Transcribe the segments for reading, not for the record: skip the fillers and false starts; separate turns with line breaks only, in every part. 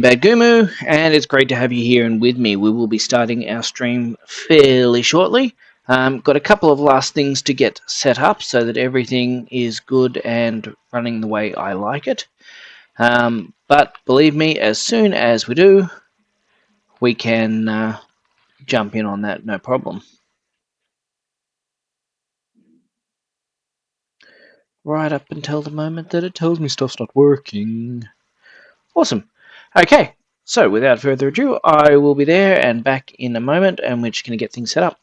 Badgumu, and it's great to have you here and with me. We will be starting our stream fairly shortly. Got a couple of last things to get set up so that everything is good and running the way I like it. But believe me, as soon as we do, we can jump in on that, no problem. Right up until the moment that it tells me stuff's not working. Awesome. Okay, so without further ado, I will be there and back in a moment, and we're just going to get things set up.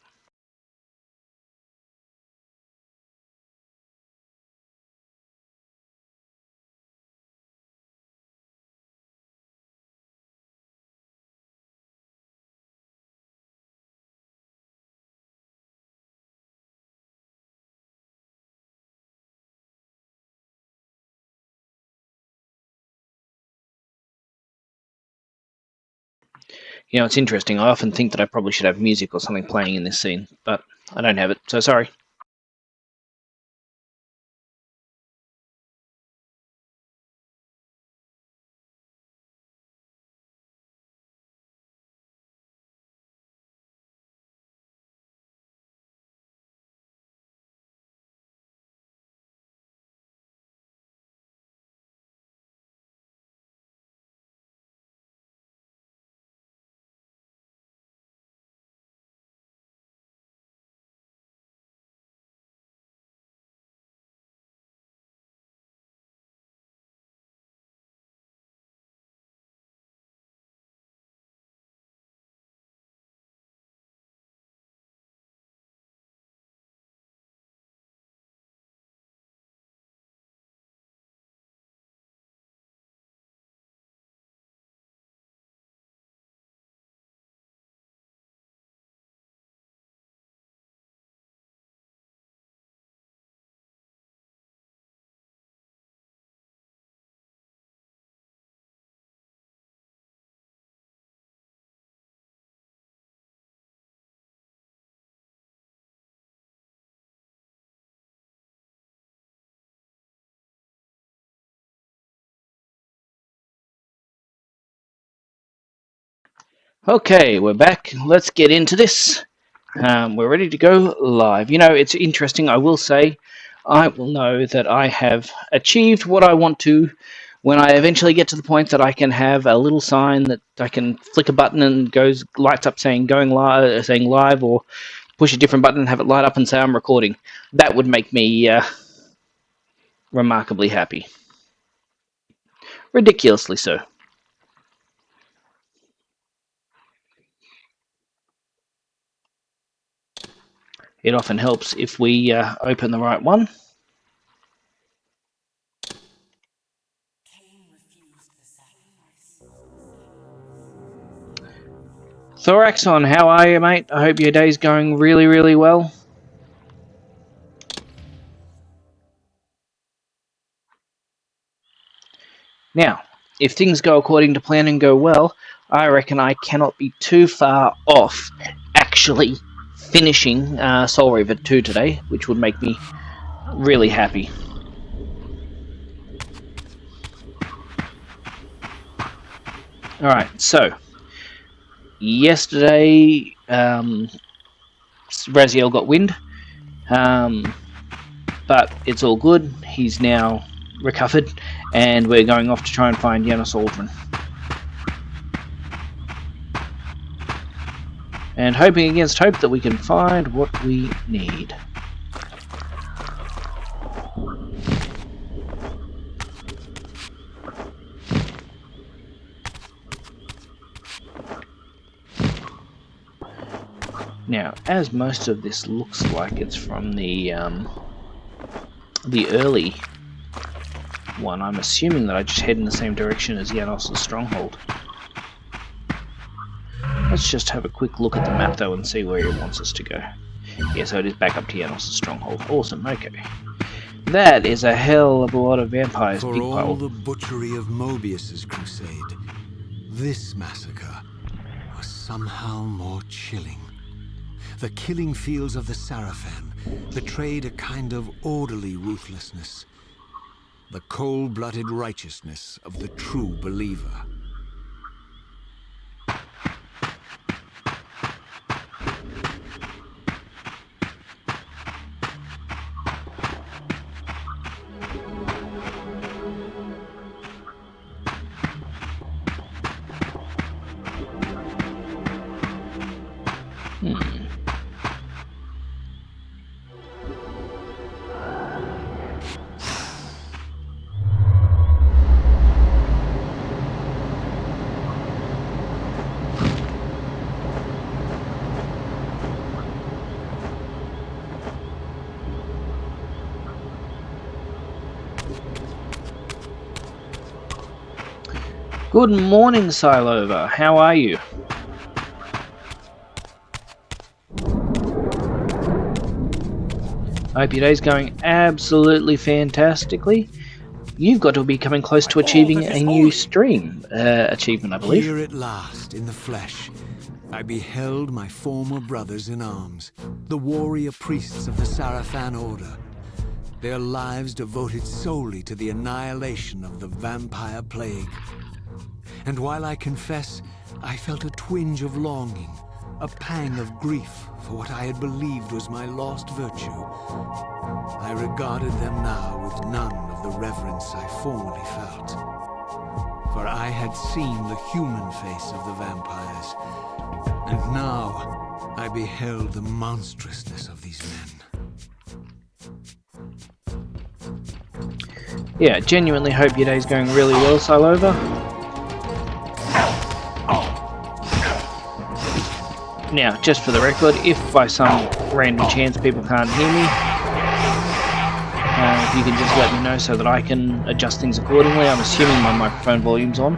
You know, it's interesting. I often think that I probably should have music or something playing in this scene, but I don't have it, so sorry. Okay, we're back. Let's get into this. We're ready to go live. You know, it's interesting. I will say, I will know that I have achieved what I want to when I eventually get to the point that I can have a little sign that I can flick a button and goes lights up saying going live, saying live, or push a different button and have it light up and say I'm recording. That would make me remarkably happy. Ridiculously so. It often helps if we open the right one. Thoraxon, how are you, mate? I hope your day's going really, really well. Now, if things go according to plan and go well, I reckon I cannot be too far off actually finishing Soul Reaver 2 today, which would make me really happy. Alright, so yesterday Raziel got wind, but it's all good. He's now recovered, and we're going off to try and find Janos Aldrin. And hoping against hope that we can find what we need. Now, as most of this looks like it's from the early one, I'm assuming that I just head in the same direction as Janos' stronghold. Let's just have a quick look at the map though and see where he wants us to go. Yeah, so it is back up to Janos' stronghold. Awesome, okay. That is a hell of a lot of vampires.
For all the butchery of Mobius's crusade, this massacre was somehow more chilling. The killing fields of the Sarafan betrayed a kind of orderly ruthlessness, the cold-blooded righteousness of the true believer.
Good morning, Silova. How are you? I hope your day's going absolutely fantastically. You've got to be coming close to achieving a new stream achievement, I believe.
Here at last, in the flesh, I beheld my former brothers in arms, the warrior priests of the Sarafan Order. Their lives devoted solely to the annihilation of the vampire plague. And while I confess, I felt a twinge of longing, a pang of grief for what I had believed was my lost virtue, I regarded them now with none of the reverence I formerly felt. For I had seen the human face of the vampires, and now I beheld the monstrousness of these men.
Yeah, genuinely hope your day's going really well, Silova. Now, just for the record, if by some random chance people can't hear me, if you can just let me know so that I can adjust things accordingly. I'm assuming my microphone volume's on.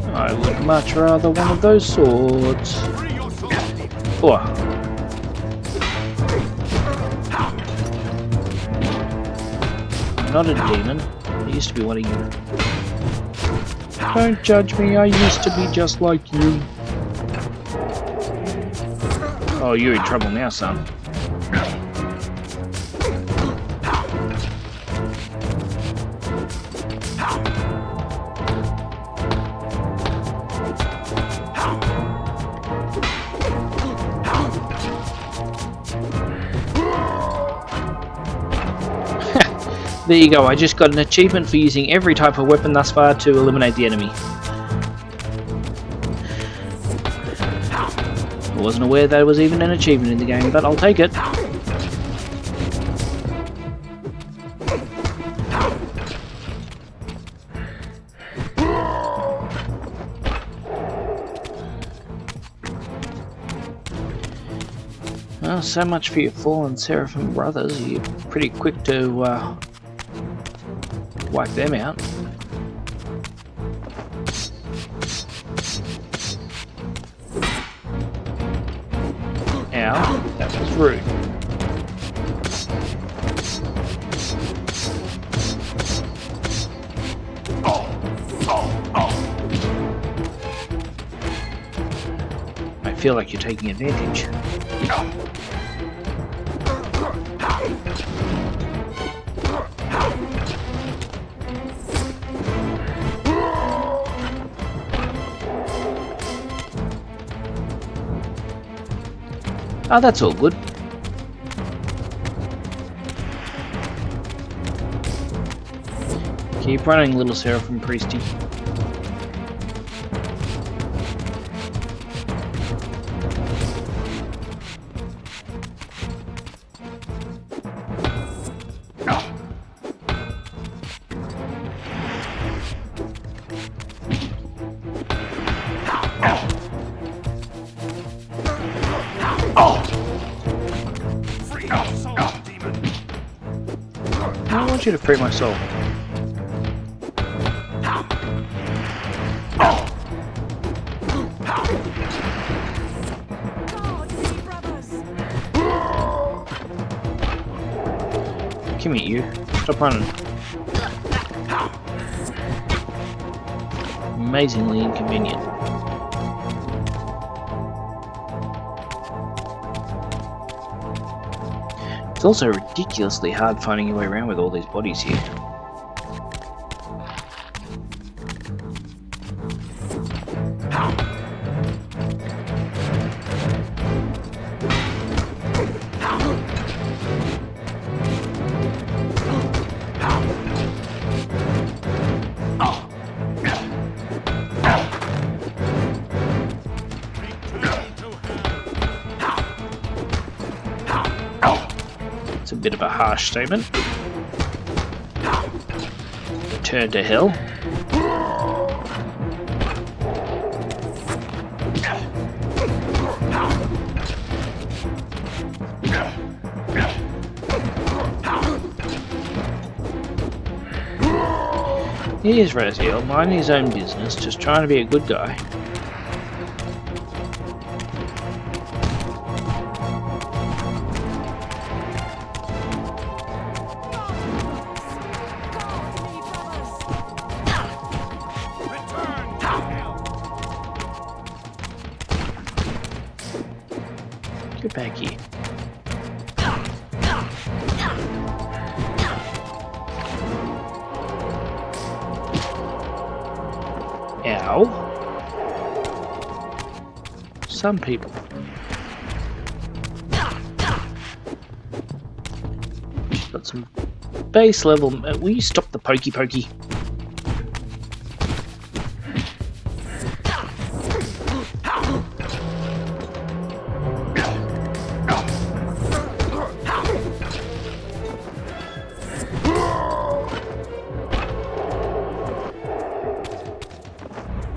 I would much rather one of those swords. Oh. I'm not a demon. I used to be one of you. Don't judge me, I used to be just like you. Oh, you're in trouble now, son. There you go, I just got an achievement for using every type of weapon thus far to eliminate the enemy. I wasn't aware that was even an achievement in the game, but I'll take it. Well, so much for your fallen Seraphim brothers. You're pretty quick to wipe them out. Ow, that was rude. I feel like you're taking advantage. Oh, that's all good. Keep running, little Seraphim Priesty. I want you to free my soul. Come here, you. Stop running. Amazingly inconvenient. It's also ridiculously hard finding your way around with all these bodies here. bit of a harsh statement. Return to hell. Here's Raziel, minding his own business, just trying to be a good guy. Get back here. Ow. Some people. Got some base level. Will you stop the pokey pokey?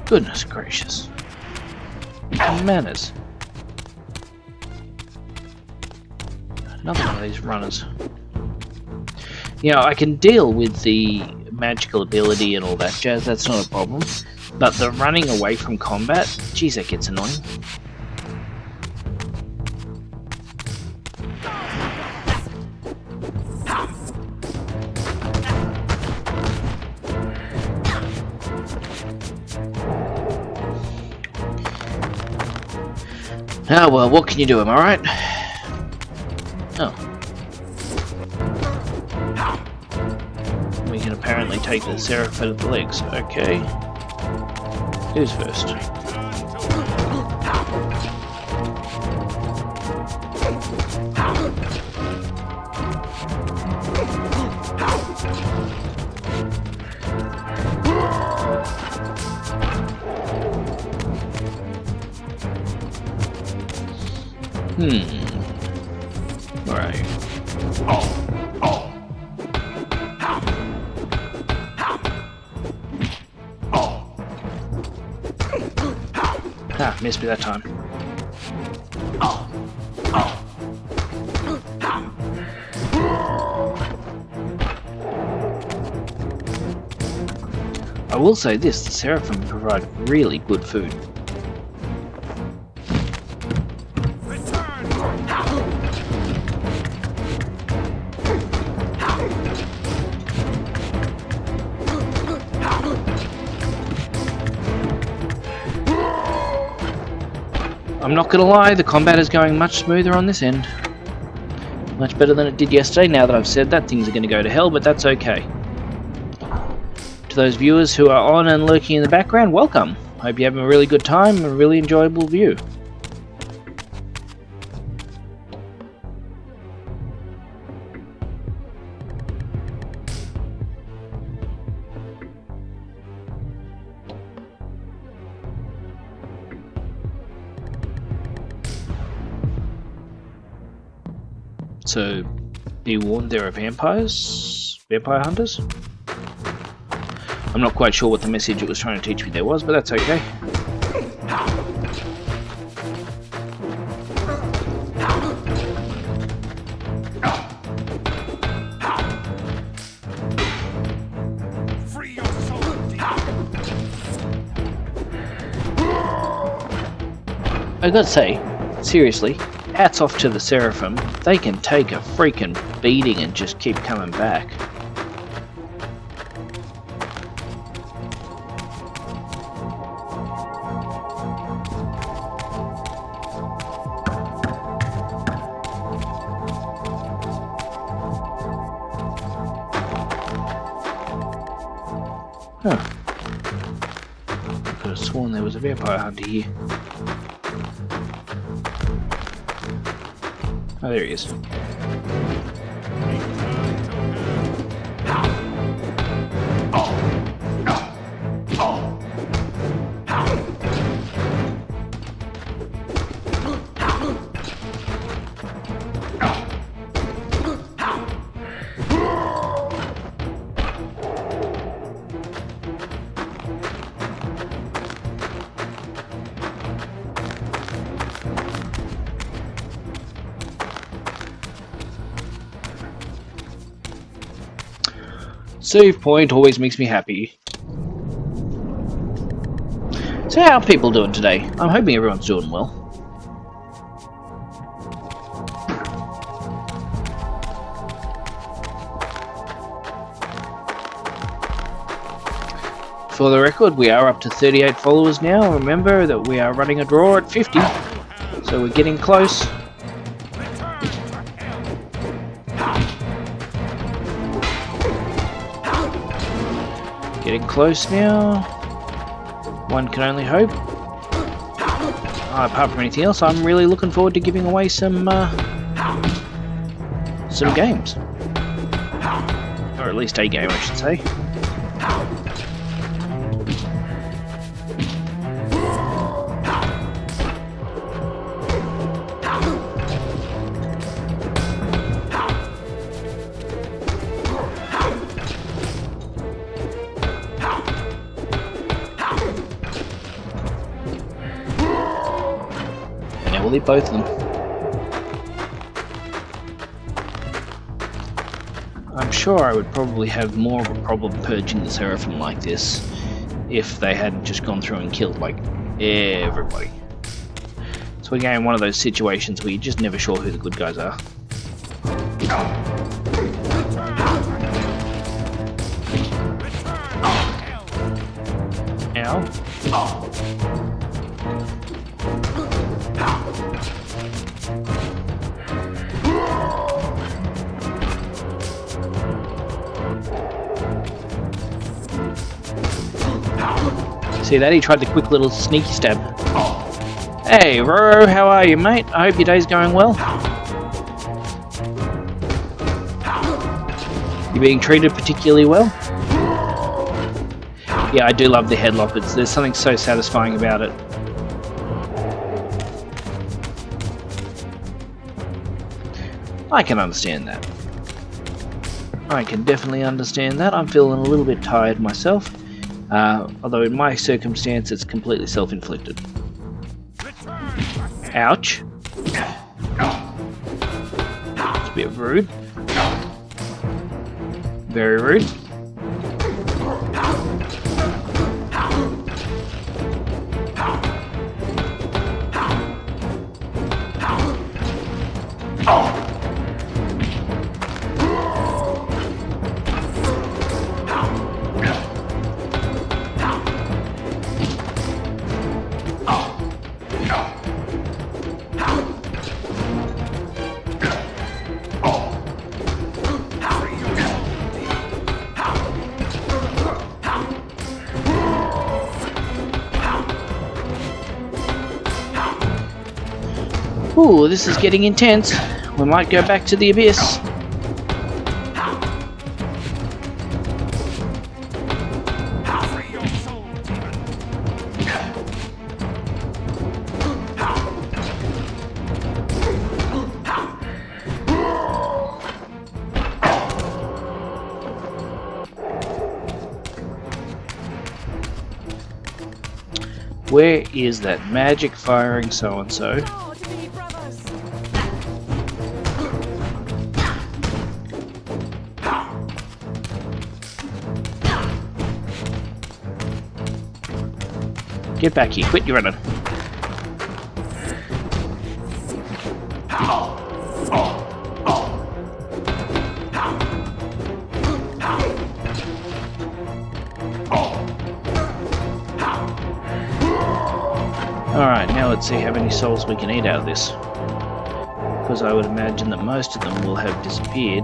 Goodness gracious. Manners. Another one of these runners. You know, I can deal with the magical ability and all that jazz, that's not a problem. But the running away from combat, geez, that gets annoying. Oh well, what can you do, am I right? Oh. We can apparently take the Seraphim at the legs. Okay. Who's first? Where are you? Ah, missed me that time. I will say this, the Seraphim provide really good food. I'm not gonna lie, the combat is going much smoother on this end. Much better than it did yesterday. Now that I've said that, things are gonna go to hell, but that's okay. To those viewers who are on and lurking in the background, welcome. Hope you're having a really good time and a really enjoyable view. So, be warned, there are vampires? Vampire hunters? I'm not quite sure what the message it was trying to teach me there was, but that's okay. I gotta say, seriously, hats off to the Seraphim. They can take a freaking beating and just keep coming back. Huh. I could have sworn there was a vampire hunter here. Oh, there he is. Save point always makes me happy. So how are people doing today? I'm hoping everyone's doing well. For the record, we are up to 38 followers now. Remember that we are running a draw at 50, so we're getting close. Getting close now. One can only hope. Apart from anything else, I'm really looking forward to giving away some games. Or at least a game, I should say. We'll eat both of them. I'm sure I would probably have more of a problem purging the Seraphim like this if they hadn't just gone through and killed like everybody. So we're getting one of those situations where you're just never sure who the good guys are. Ow. See that? He tried the quick little sneaky stab. Hey, Roro, how are you, mate? I hope your day's going well. You being treated particularly well? Yeah, I do love the headlock. There's something so satisfying about it. I can understand that. I can definitely understand that. I'm feeling a little bit tired myself. Although in my circumstance it's completely self-inflicted. Ouch. It's a bit rude. Very rude. Ooh, this is getting intense. We might go back to the abyss. Where is that magic firing so-and-so? Get back here, quit your running. Alright, now let's see how many souls we can eat out of this. Because I would imagine that most of them will have disappeared.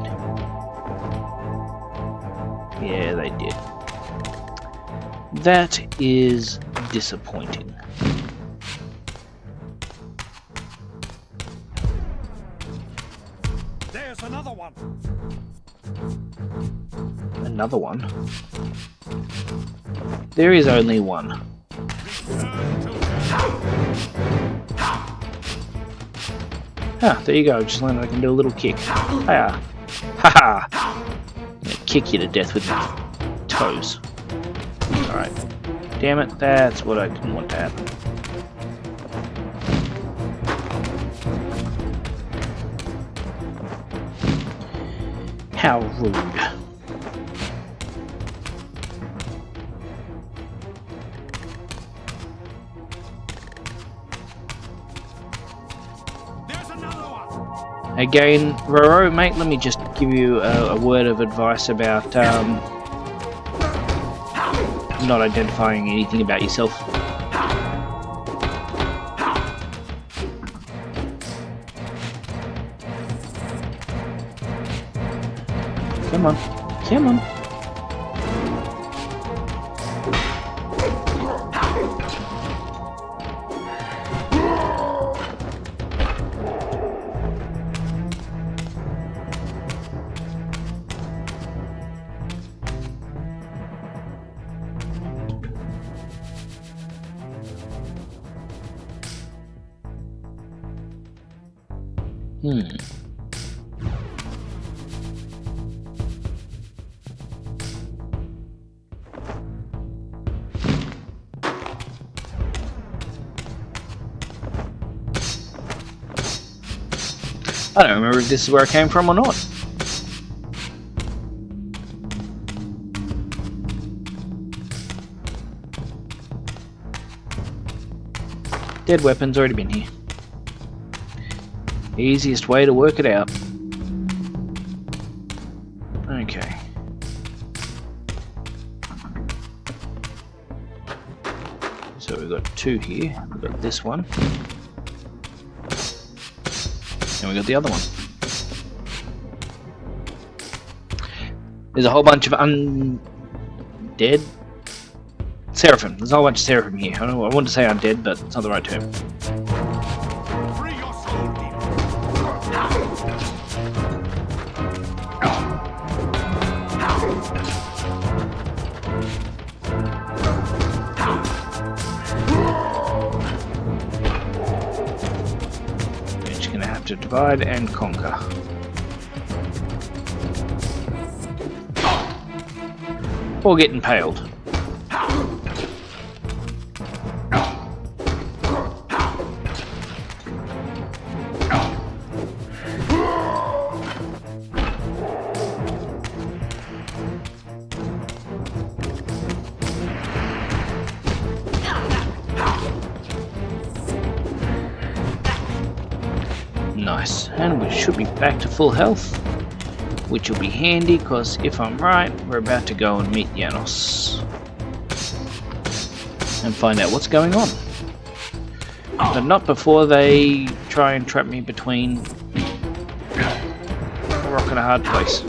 Yeah, they did. That is disappointing.
There's another one.
Another one? There is only one. Ah, there you go. Just learned I can do a little kick. Hiya. Haha. I'm gonna kick you to death with my toes. Alright. Damn it, that's what I didn't want to happen. How rude. Again, Roro, mate, let me just give you a word of advice about not identifying anything about yourself. Come on. Come on. I don't remember if this is where I came from or not. Dead weapon's already been here. Easiest way to work it out. Okay. So we've got two here. We've got this one. And we got the other one. There's a whole bunch of undead seraphim. There's a whole bunch of seraphim here. I want to say undead, but it's not the right term.
Free your soul,
We're just gonna have to divide and conquer. Or get impaled. Nice, and we should be back to full health, which will be handy because if I'm right, we're about to go and meet Janos and find out what's going on. But not before they try and trap me between a rock and a hard place.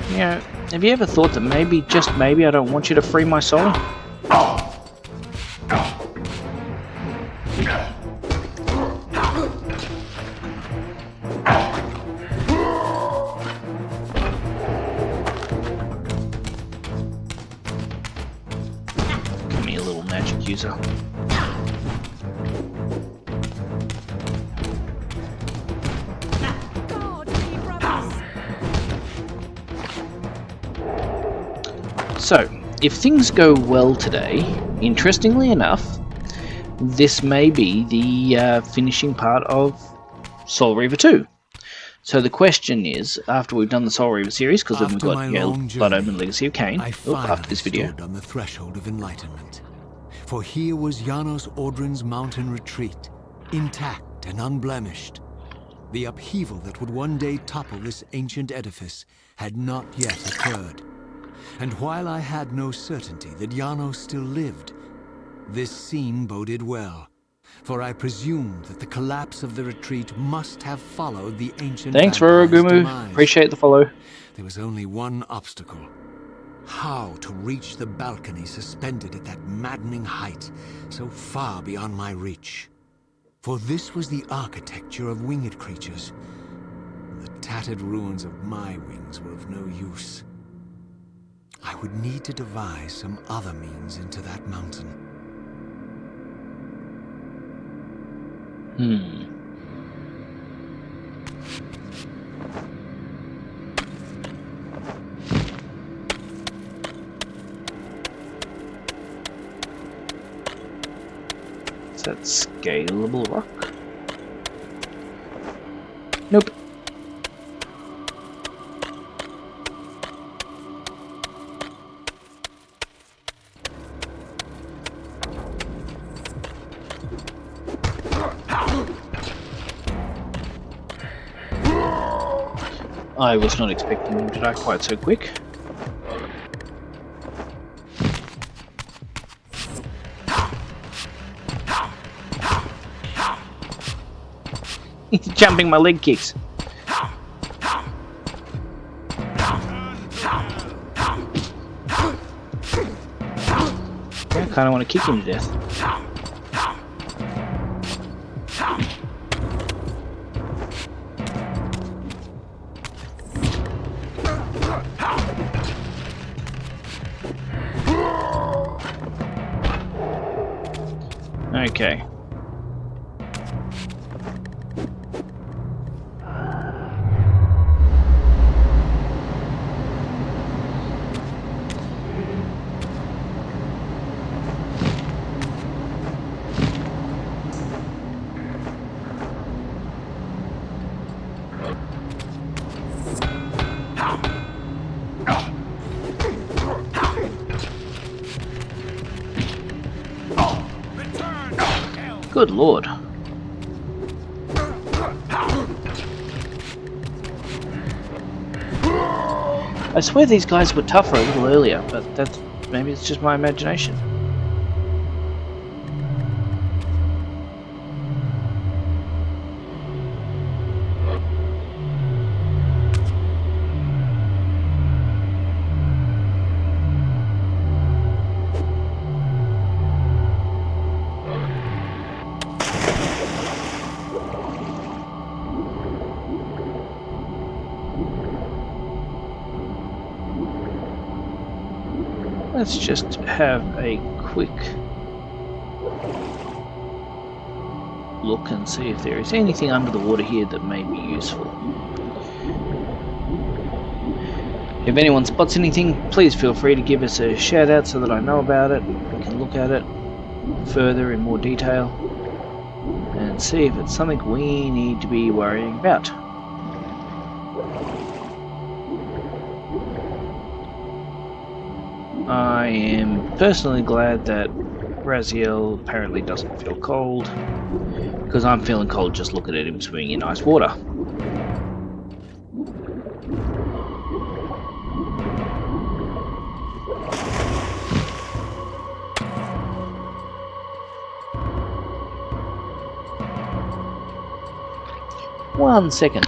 You know, have you ever thought that maybe, just maybe, I don't want you to free my soul? Give me a little magic user. So, if things go well today, interestingly enough, this may be the finishing part of Soul Reaver 2. So the question is, after we've done the Soul Reaver series, because then we've got Blood Omen Legacy of Kain, after this video.
Stood on the threshold of enlightenment. For here was Janos Audrin's mountain retreat, intact and unblemished. The upheaval that would one day topple this ancient edifice had not yet occurred. And while I had no certainty that Janos still lived, this scene boded well, for I presumed that the collapse of the retreat must have followed the ancient
Thanks,
vampire's
Rorogumu.
demise.
Appreciate the follow.
There was only one obstacle. How to reach the balcony suspended at that maddening height, so far beyond my reach. For this was the architecture of winged creatures. The tattered ruins of my wings were of no use. I would need to devise some other means into that mountain.
that scalable rock? Nope. I was not expecting him to die quite so quick. He's jumping my leg kicks. I kind of want to kick him to death. Okay. Good lord. I swear these guys were tougher a little earlier, but that's maybe it's just my imagination. Let's just have a quick look and see if there is anything under the water here that may be useful. If anyone spots anything, please feel free to give us a shout out so that I know about it. We can look at it further in more detail and see if it's something we need to be worrying about. I am personally glad that Raziel apparently doesn't feel cold, because I'm feeling cold just looking at him swimming in ice water. One second.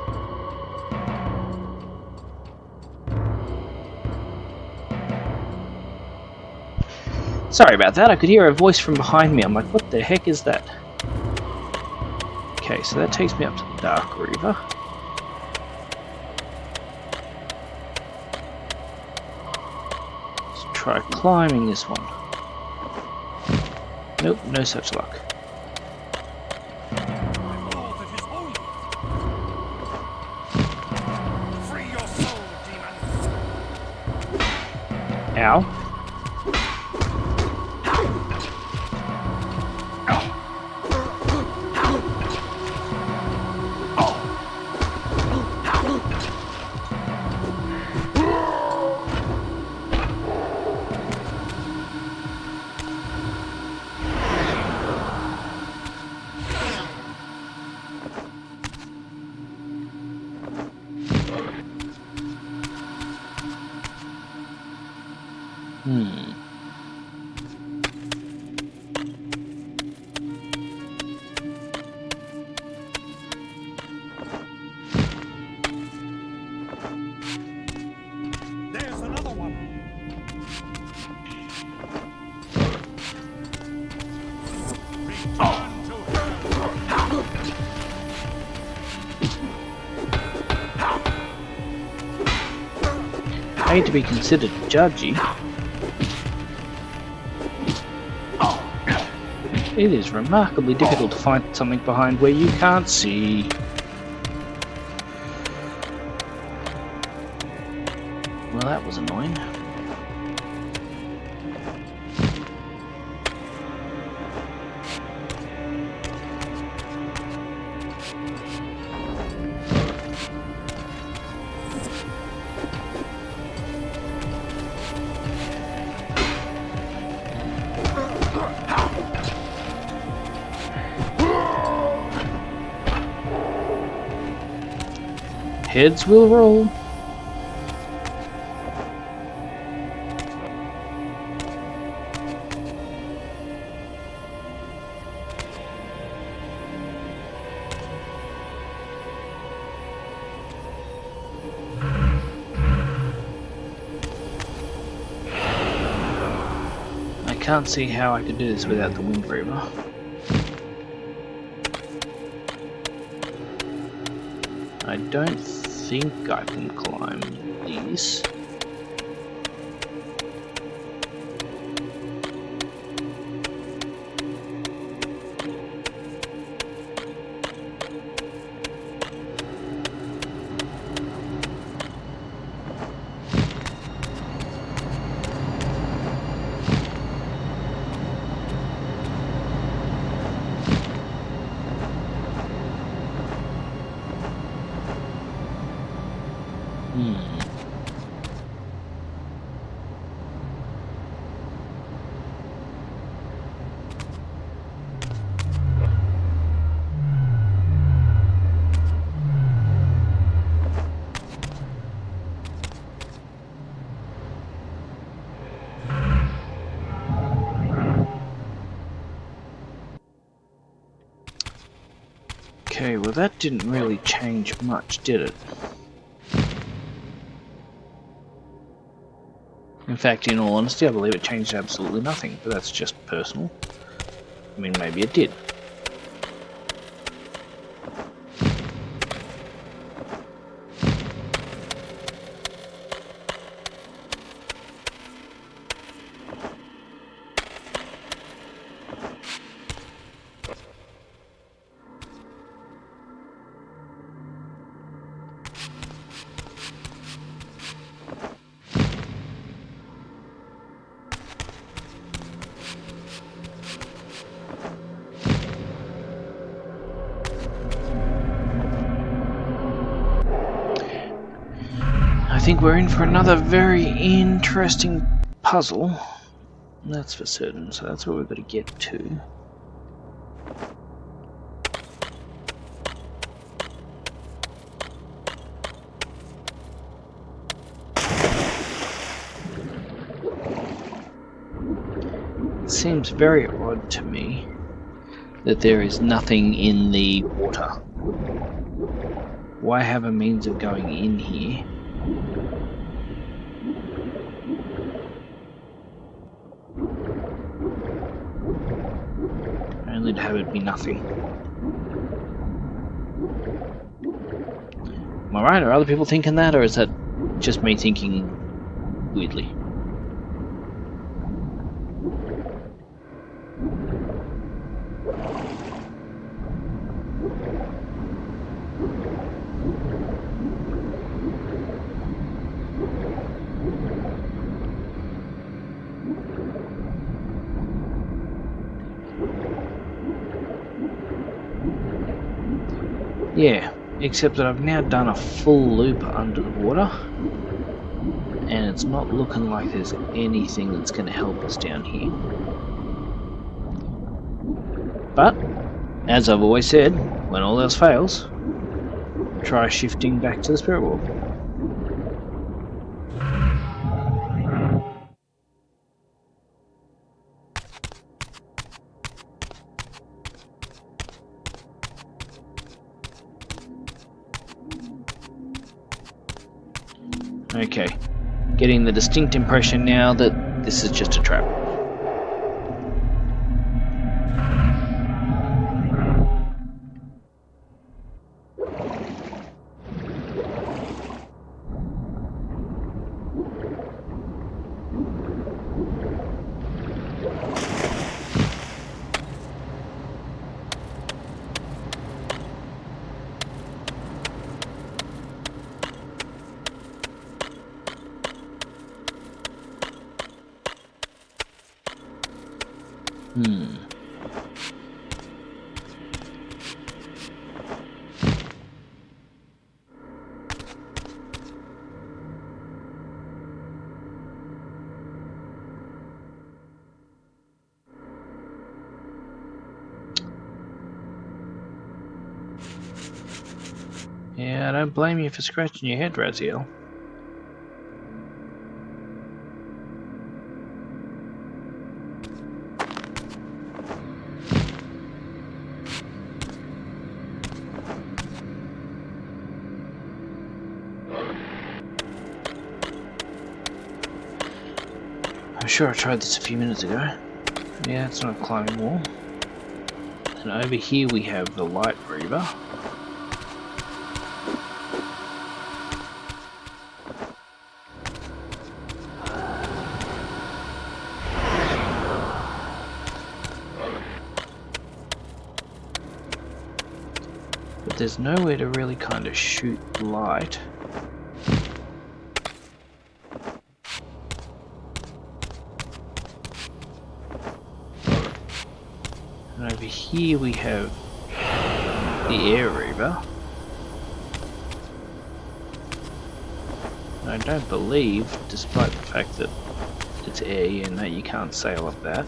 Sorry about that, I could hear a voice from behind me. I'm like, what the heck is that? Okay, so that takes me up to the Dark Reaver. Let's try climbing this one. Nope, no such luck. Ow.
There's another one. Return to her.
I hate to be considered judgy. It is remarkably difficult to find something behind where you can't see. Well, that was annoying. Heads will roll. I can't see how I could do this without the Wind Reaver. I don't think I can climb these. Okay, well that didn't really change much, did it? In fact, in all honesty, I believe it changed absolutely nothing, but that's just personal. I mean, maybe it did. I think we're in for another very interesting puzzle. That's for certain, so that's what we've got to get to. It seems very odd to me that there is nothing in the water. Why have a means of going in here? Only to have it be nothing. Am I right? Are other people thinking that, or is that just me thinking weirdly? Yeah, except that I've now done a full loop under the water, and it's not looking like there's anything that's going to help us down here. But, as I've always said, when all else fails, try shifting back to the spirit world. Okay, getting the distinct impression now that this is just a trap. Yeah, I don't blame you for scratching your head, Raziel. I'm sure I tried this a few minutes ago. Yeah, it's not a climbing wall. And over here we have the Light Reaver. But there's nowhere to really kind of shoot light. And over here we have the Air Reaver. I don't believe, despite the fact that it's air, you know, you can't sail up that.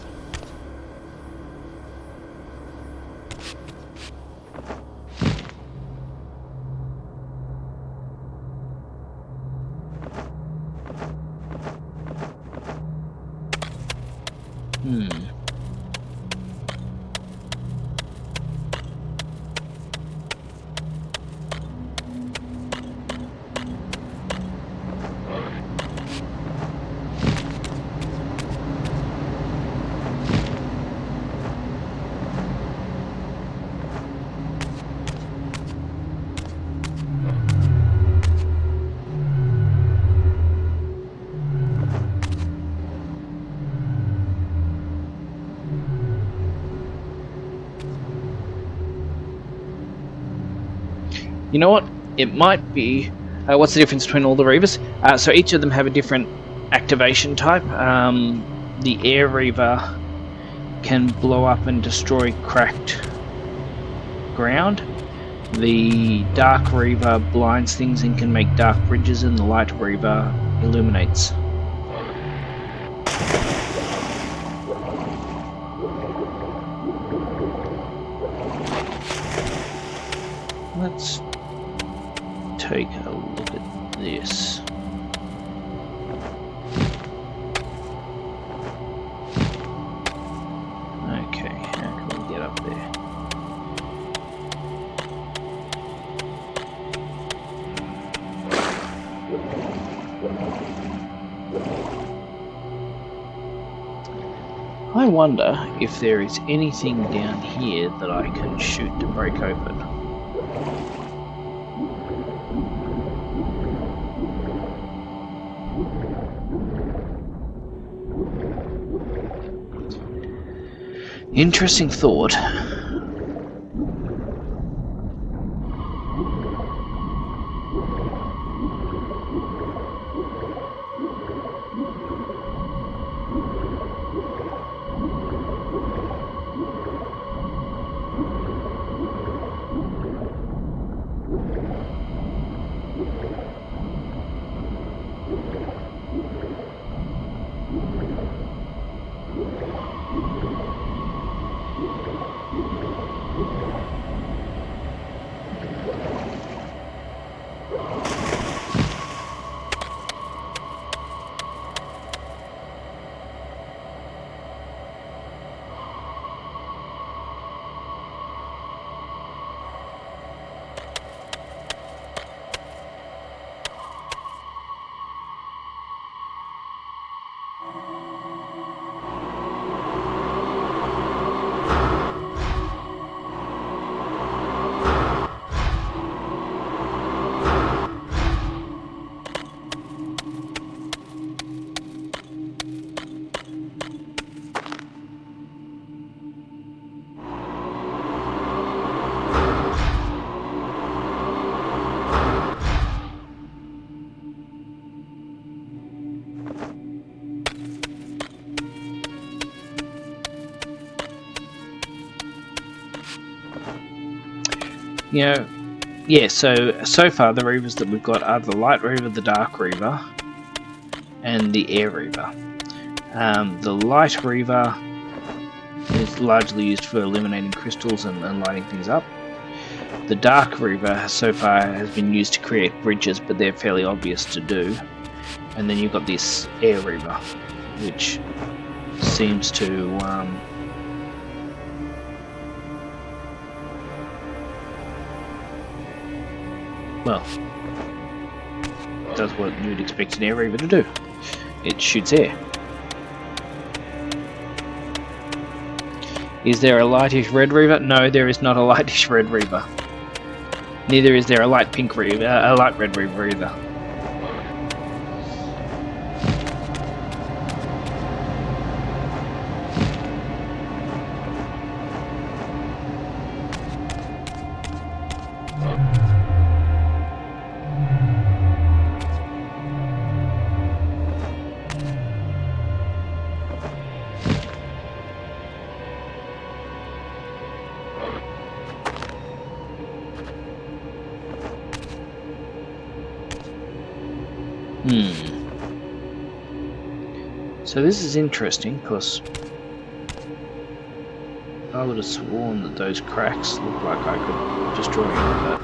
You know what? It might be... what's the difference between all the Reavers? So each of them have a different activation type. The Air Reaver can blow up and destroy cracked ground. The Dark Reaver blinds things and can make dark bridges, and the Light Reaver illuminates. Let's take a look at this. Okay, how can we get up there? I wonder if there is anything down here that I can shoot to break open. Interesting thought. You know, yeah, so far the Reavers that we've got are the Light Reaver, the Dark Reaver, and the Air Reaver. The Light Reaver is largely used for illuminating crystals and lighting things up. The Dark Reaver so far has been used to create bridges, but they're fairly obvious to do. And then you've got this Air Reaver, which seems to well, does what you'd expect an Air Reaver to do. It shoots air. Is there a lightish red Reaver? No, there is not a lightish red Reaver. Neither is there a light pink Reaver, a light red Reaver either. So this is interesting because I would have sworn that those cracks look like I could destroy them with that.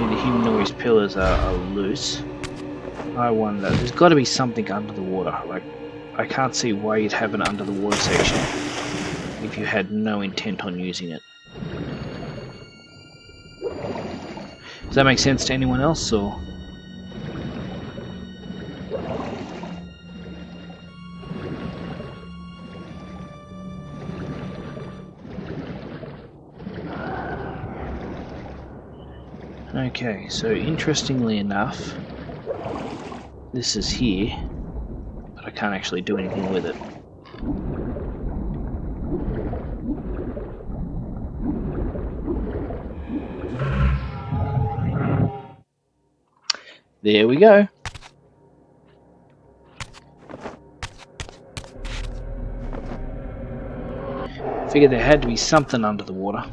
The humanoid pillars are loose. I wonder, there's got to be something under the water. Like, I can't see why you'd have an under the water section if you had no intent on using it. Does that make sense to anyone else, or? Okay, so interestingly enough, this is here, but I can't actually do anything with it. There we go. Figured there had to be something under the water.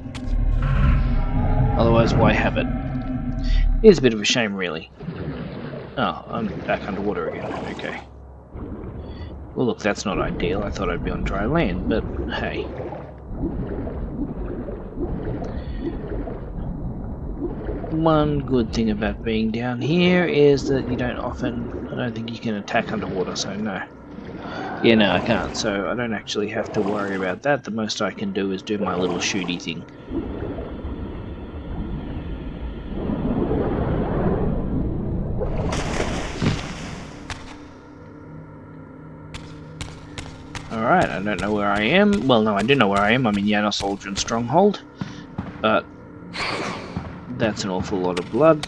Otherwise, why have it? It is a bit of a shame, really. Oh, I'm back underwater again. Okay. Well, look, that's not ideal. I thought I'd be on dry land, but hey. One good thing about being down here is that you don't often... I don't think you can attack underwater, so no. Yeah, no, I can't, so I don't actually have to worry about that. The most I can do is do my little shooty thing. Alright, I don't know where I am. Well, no, I do know where I am. I'm in Janos Aldrin's stronghold. But that's an awful lot of blood.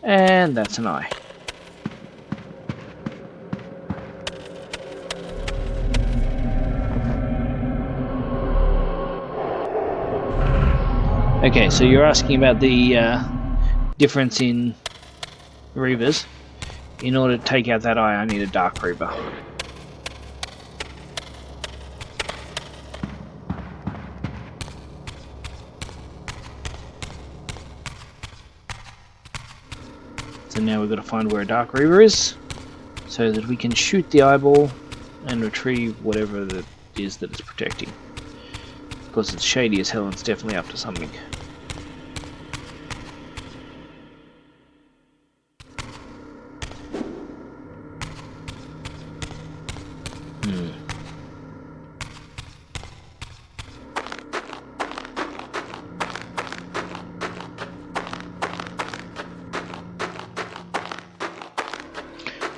And that's an eye. Okay, so you're asking about the difference in Reavers. In order to take out that eye, I need a Dark Reaver. So now we've got to find where a Dark Reaver is, so that we can shoot the eyeball and retrieve whatever that is that it's protecting. Of course, it's shady as hell and it's definitely up to something.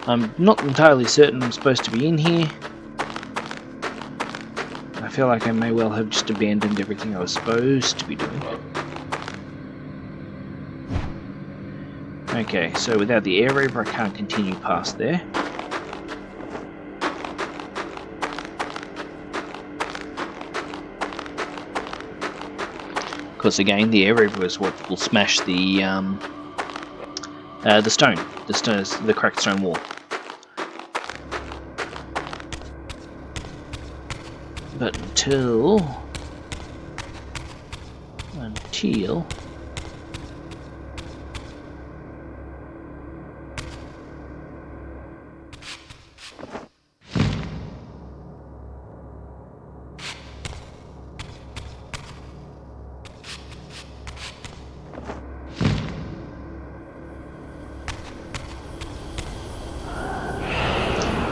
I'm not entirely certain I'm supposed to be in here. I feel like I may well have just abandoned everything I was supposed to be doing. Okay, so without the Air Reaver I can't continue past there. Of course, again, the Air Reaver is what will smash the the cracked stone wall. But until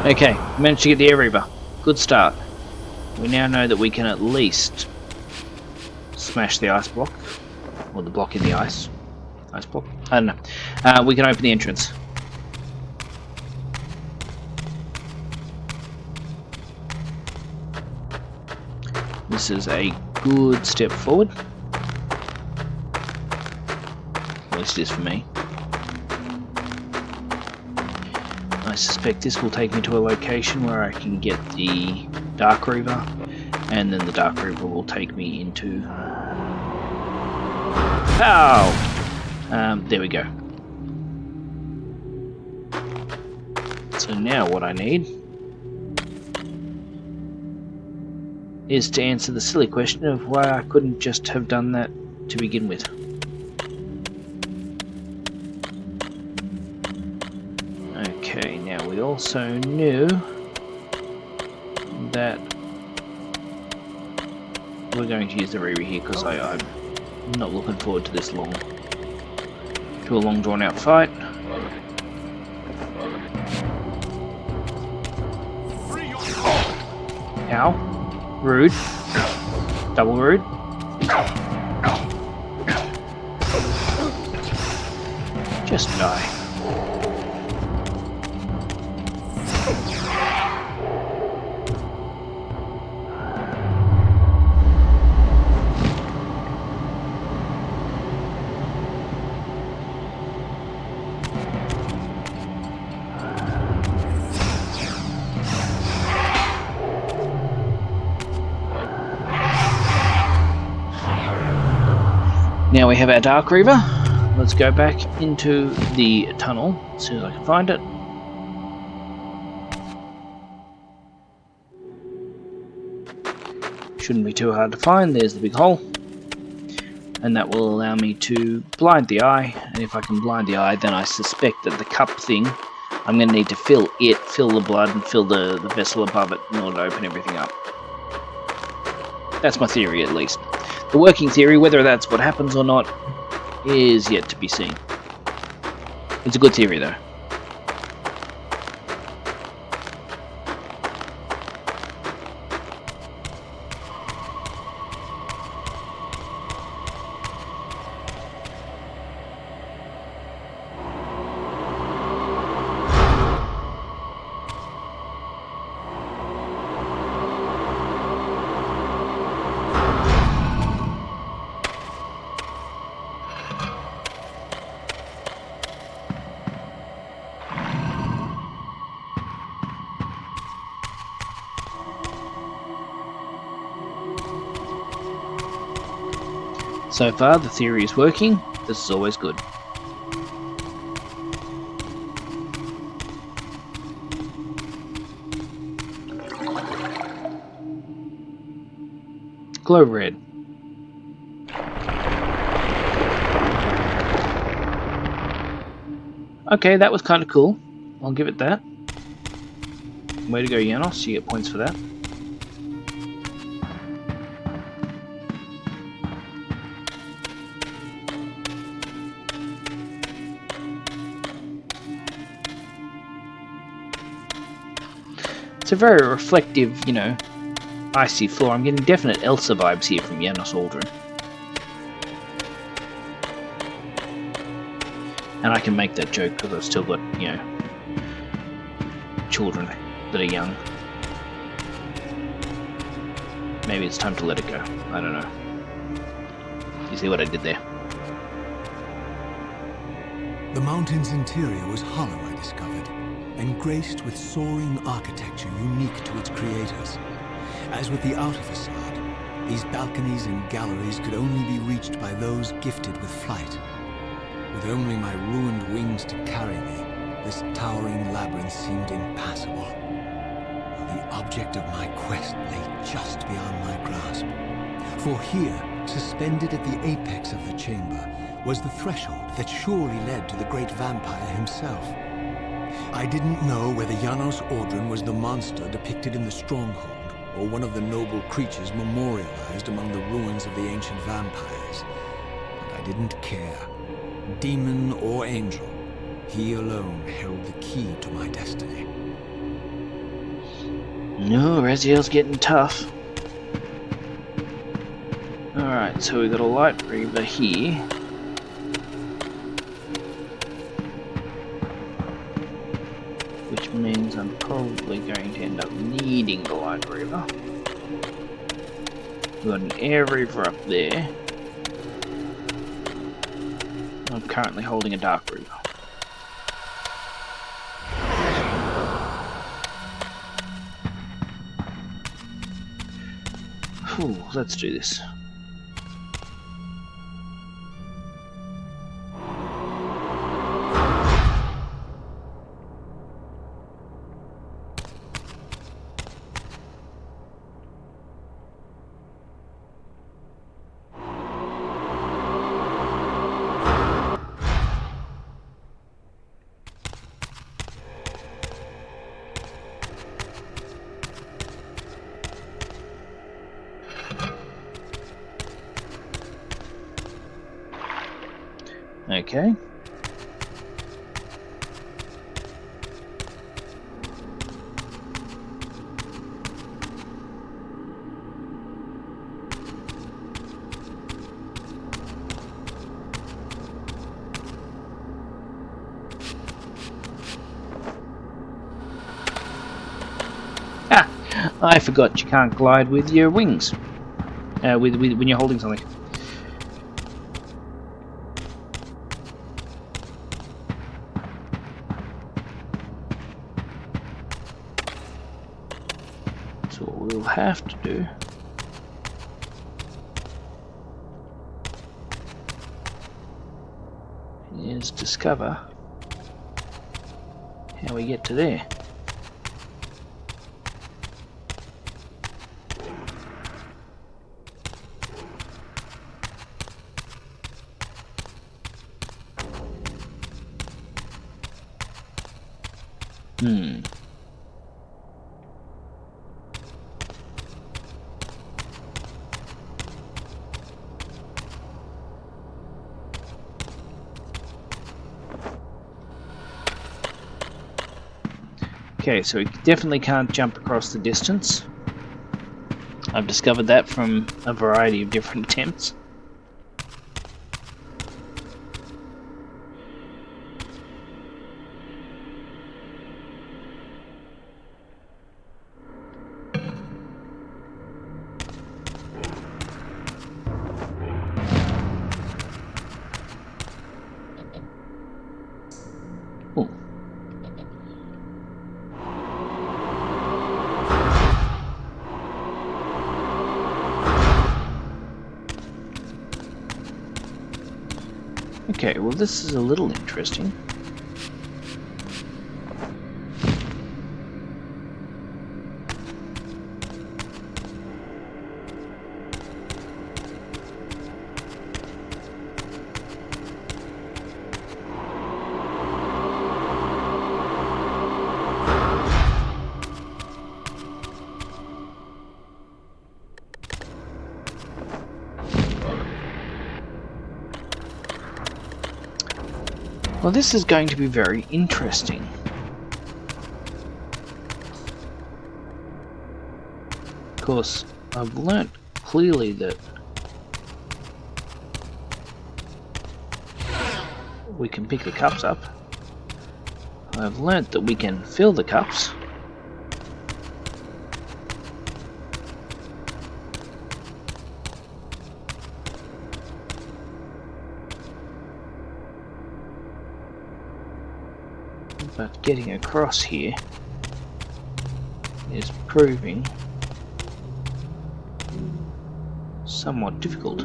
Okay, managed to get the Air Reaver. Good start. We now know that we can at least smash the ice block, or the block in the ice. Ice block? I don't know. We can open the entrance. This is a good step forward. At least it is for me. I suspect this will take me to a location where I can get the Dark Reaver, and then the Dark Reaver will take me into... Pow! There we go. So now what I need is to answer the silly question of why I couldn't just have done that to begin with. Okay, now we also knew that we're going to use the Reaver here because I'm not looking forward to this long, to a long drawn out fight. Ow. Rude. Double rude. Just die. Now we have our Dark Reaver. Let's go back into the tunnel as soon as I can find it. Shouldn't be too hard to find. There's the big hole. And that will allow me to blind the eye. And if I can blind the eye, then I suspect that the cup thing, I'm going to need to fill the blood and fill the vessel above it in order to open everything up. That's my theory, at least. The working theory, whether that's what happens or not, is yet to be seen. It's a good theory, though. So far, the theory is working. This is always good. Glow red. Okay, that was kind of cool. I'll give it that. Way to go, Janos. You get points for that. It's a very reflective, icy floor. I'm getting definite Elsa vibes here from Janos Aldrin. And I can make that joke because I've still got, children that are young. Maybe it's time to let it go. I don't know. You see what I did there?
The mountain's interior was hollow, I discovered, and graced with soaring architecture unique to its creators. As with the outer facade, these balconies and galleries could only be reached by those gifted with flight. With only my ruined wings to carry me, this towering labyrinth seemed impassable. The object of my quest lay just beyond my grasp. For here, suspended at the apex of the chamber, was the threshold that surely led to the great vampire himself. I didn't know whether Janos Aldrin was the monster depicted in the stronghold, or one of the noble creatures memorialized among the ruins of the ancient vampires. But I didn't care. Demon or angel, he alone held the key to my destiny.
No, Raziel's getting tough. Alright, so we've got a light Reaver here. Which means I'm probably going to end up needing the light Reaver. We've got an air Reaver up there. I'm currently holding a dark Reaver. Whew, let's do this. Okay. Ah! I forgot you can't glide with your wings. When you're holding something. So what we'll have to do is discover how we get to there. Okay, so we definitely can't jump across the distance. I've discovered that from a variety of different attempts. Ooh. Okay, well this is a little interesting. Well, this is going to be very interesting. Of course, I've learnt clearly that we can pick the cups up. I've learnt that we can fill the cups. But getting across here is proving somewhat difficult.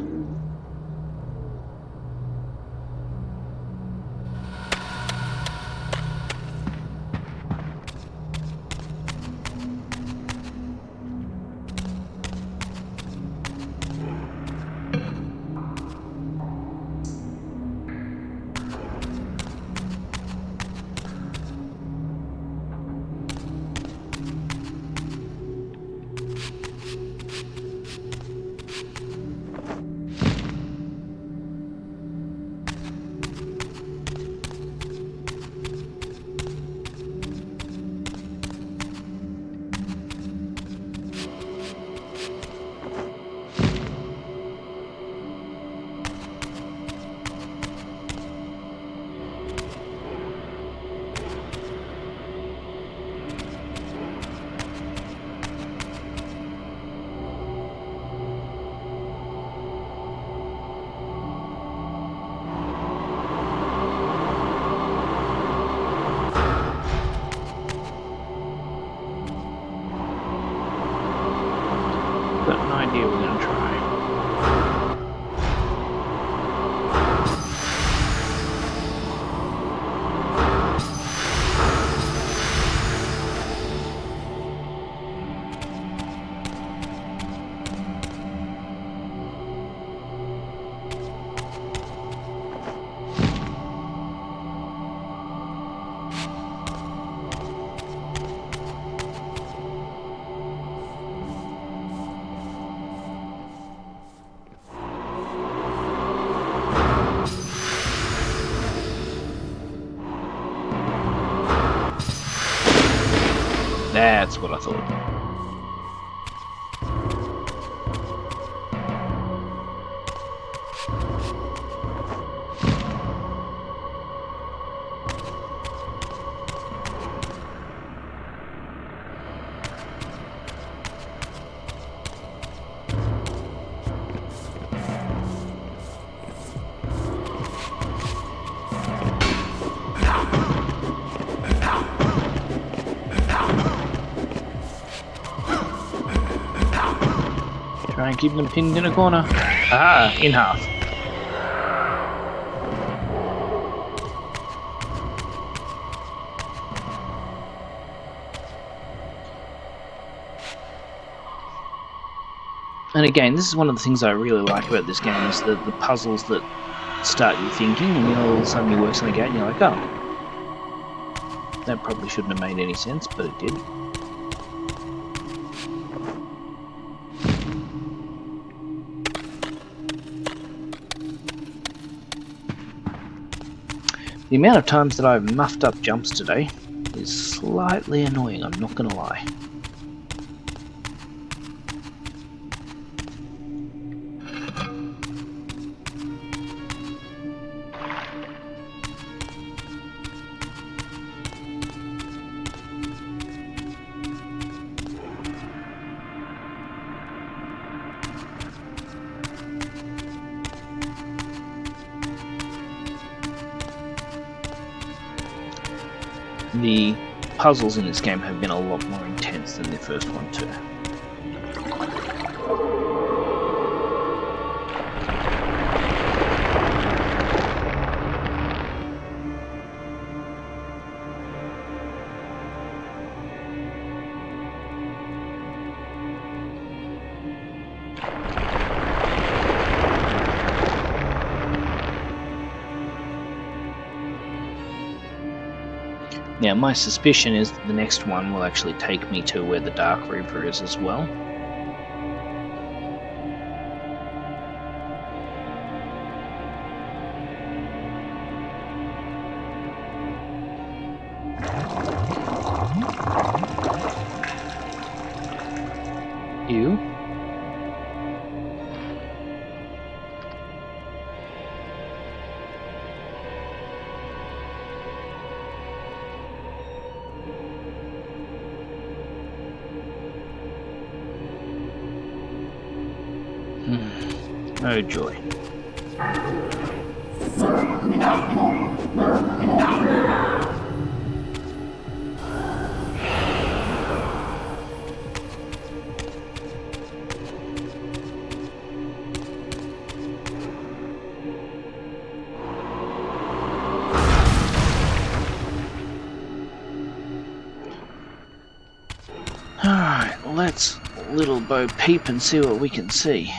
here we're going to try. That's what I thought. Try and keep them pinned in a corner. Ah, in half. And again, this is one of the things I really like about this game, is the puzzles that start you thinking, and all of a sudden you work something out and you're like, oh, that probably shouldn't have made any sense, but it did. The amount of times that I've muffed up jumps today is slightly annoying, I'm not going to lie. The puzzles in this game have been a lot more intense than the first one too. Now, my suspicion is that the next one will actually take me to where the Dark Reaver is as well. Ew. Oh joy. Alright, let's little Bo peep and see what we can see.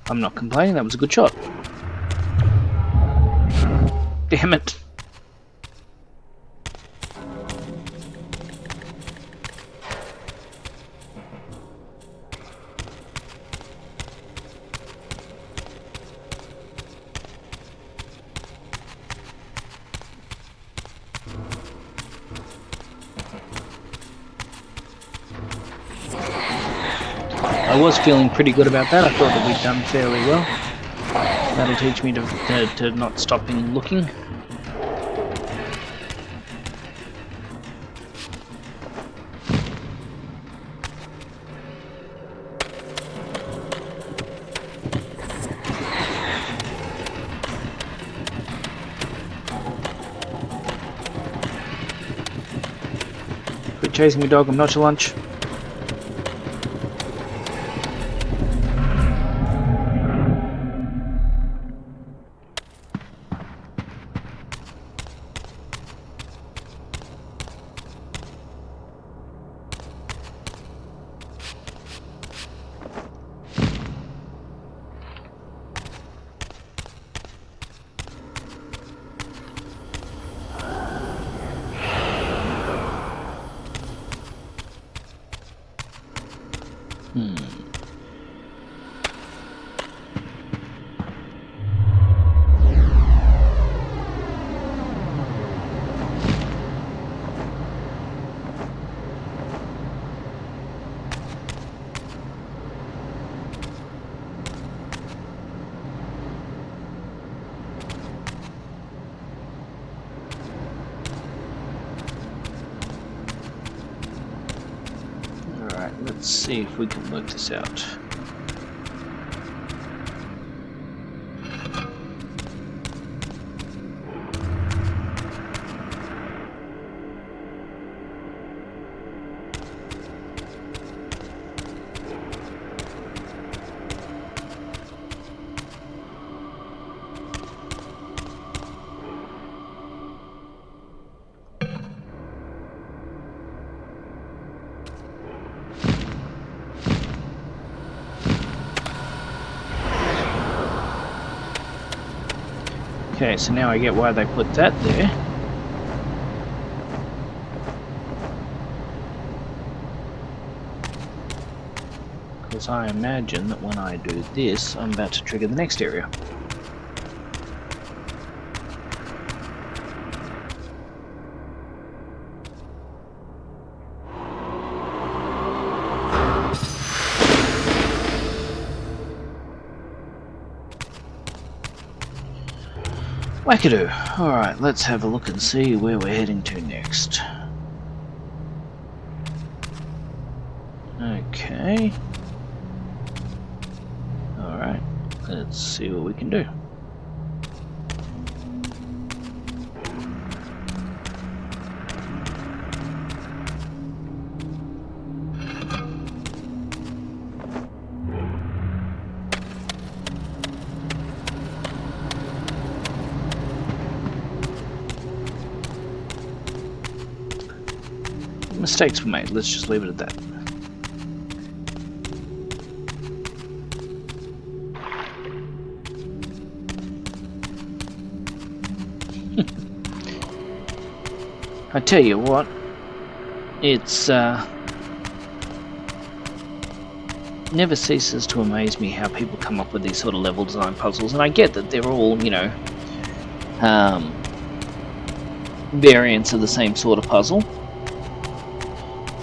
I'm not complaining, that was a good shot. Damn it. I was feeling pretty good about that. I thought that we'd done fairly well. That'll teach me to not stopping looking. Quit chasing me, dog. I'm not your lunch. Let's see if we can work this out. Okay, so now I get why they put that there. Because I imagine that when I do this, I'm about to trigger the next area. Wackadoo. Alright, let's have a look and see where we're heading to next. Okay. Alright, let's see what we can do. Mistakes were made, let's just leave it at that. I tell you what, it's never ceases to amaze me how people come up with these sort of level design puzzles, and I get that they're all, you know, variants of the same sort of puzzle,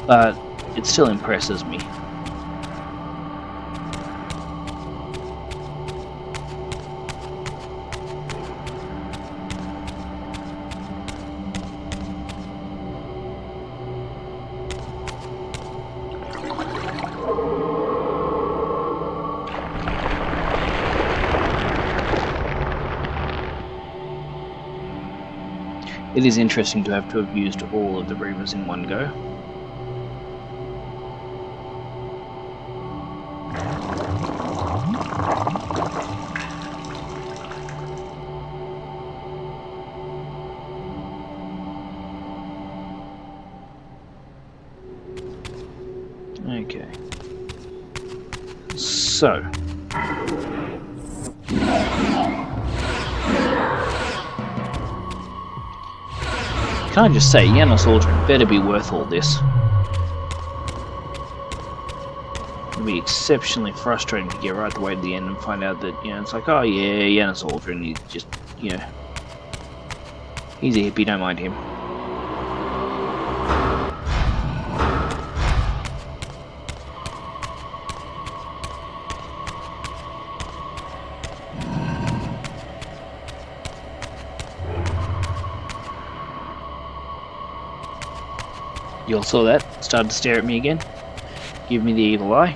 but it still impresses me. It is interesting to have used all of the Reavers in one go. Okay. So. Can I just say, Yanos Aldrin better be worth all this. It'll be exceptionally frustrating to get right the way to the end and find out that, you know, it's like, oh yeah, Yanos Aldrin, he's just, you know, he's a hippie, don't mind him. You all saw that? Started to stare at me again. Give me the evil eye.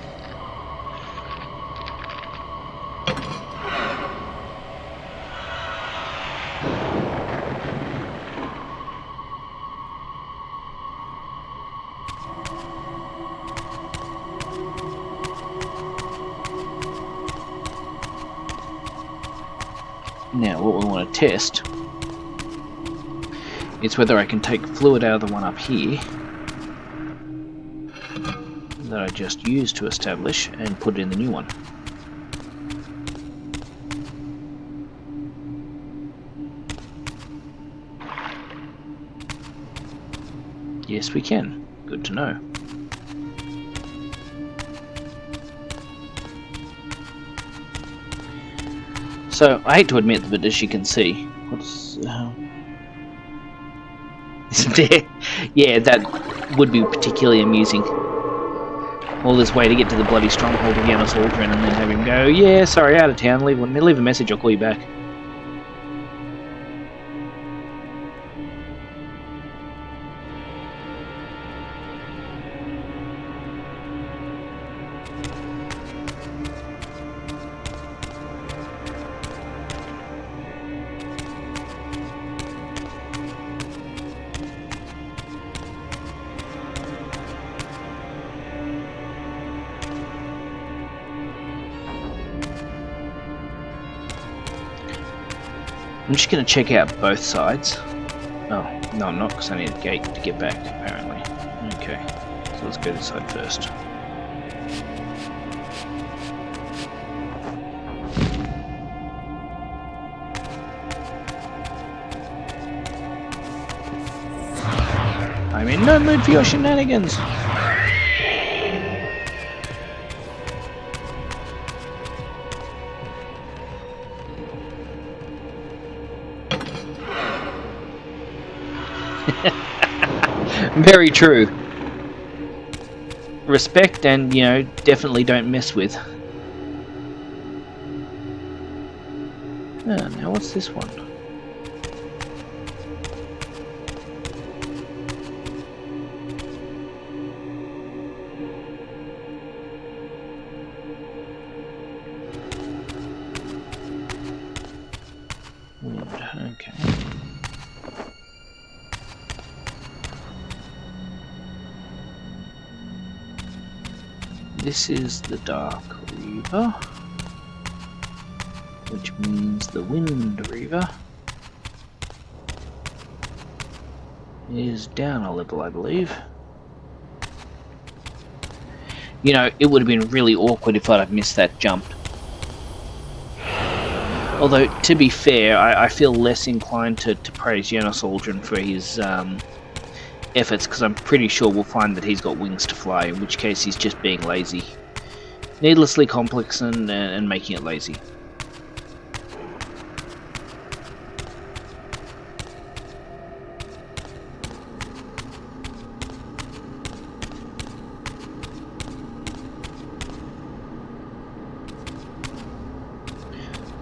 Now what we want to test is whether I can take fluid out of the one up here that I just used to establish and put it in the new one. Yes, we can. Good to know. So, I hate to admit, but as you can see, what's... yeah, that would be particularly amusing. All this way to get to the bloody stronghold of Janos Aldrin and then have him go, yeah, sorry, out of town, leave a message, I'll call you back. I'm just going to check out both sides. Oh, no I'm not, because I need a gate to get back, apparently. Okay, so let's go this side first. I'm in no mood for your shenanigans! Very true. Respect and, you know, definitely don't mess with. Oh, now what's this one? Wood, okay. This is the Dark Reaver, which means the Wind Reaver is down a level, I believe. You know, it would have been really awkward if I'd have missed that jump. Although, to be fair, I feel less inclined to praise Janos Aldrin for his efforts, because I'm pretty sure we'll find that he's got wings to fly, in which case he's just being lazy. Needlessly complex and making it lazy.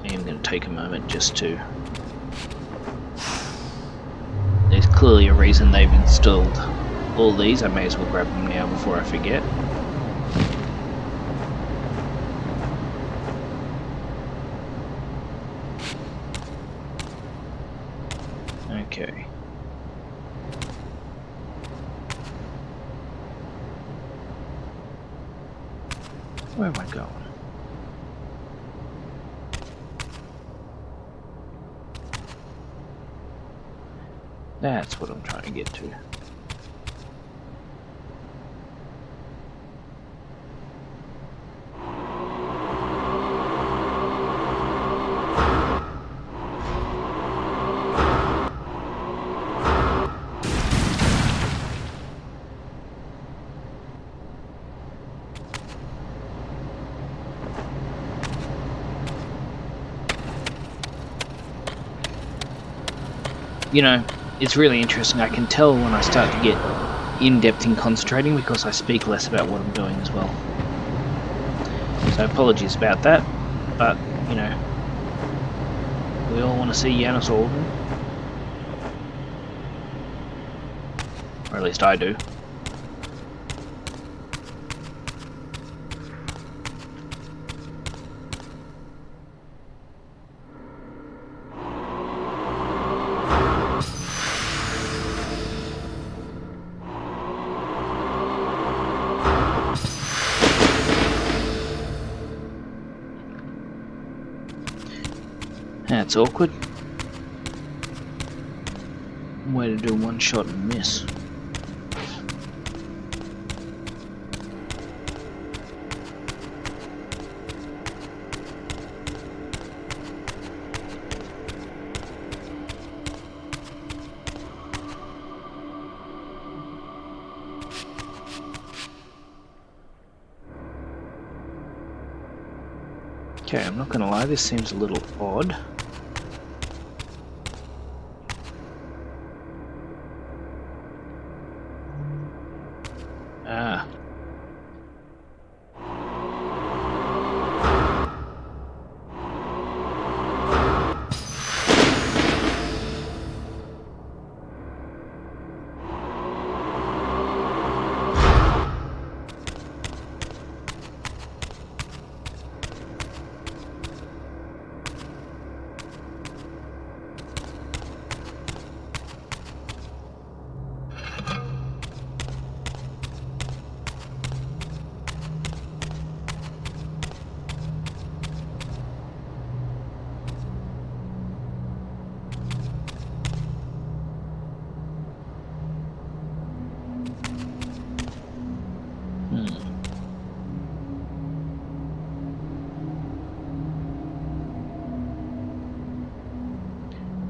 I am going to take a moment just to... There's clearly a reason they've installed all these. I may as well grab them now before I forget. Okay. Where am I going? That's what I'm trying to get to. You know, it's really interesting. I can tell when I start to get in-depth in concentrating because I speak less about what I'm doing as well. So apologies about that, but, you know, we all want to see Janos Aldrin. Or at least I do. That's awkward. Way to do one shot and miss. Okay, I'm not gonna lie, this seems a little odd. Ah.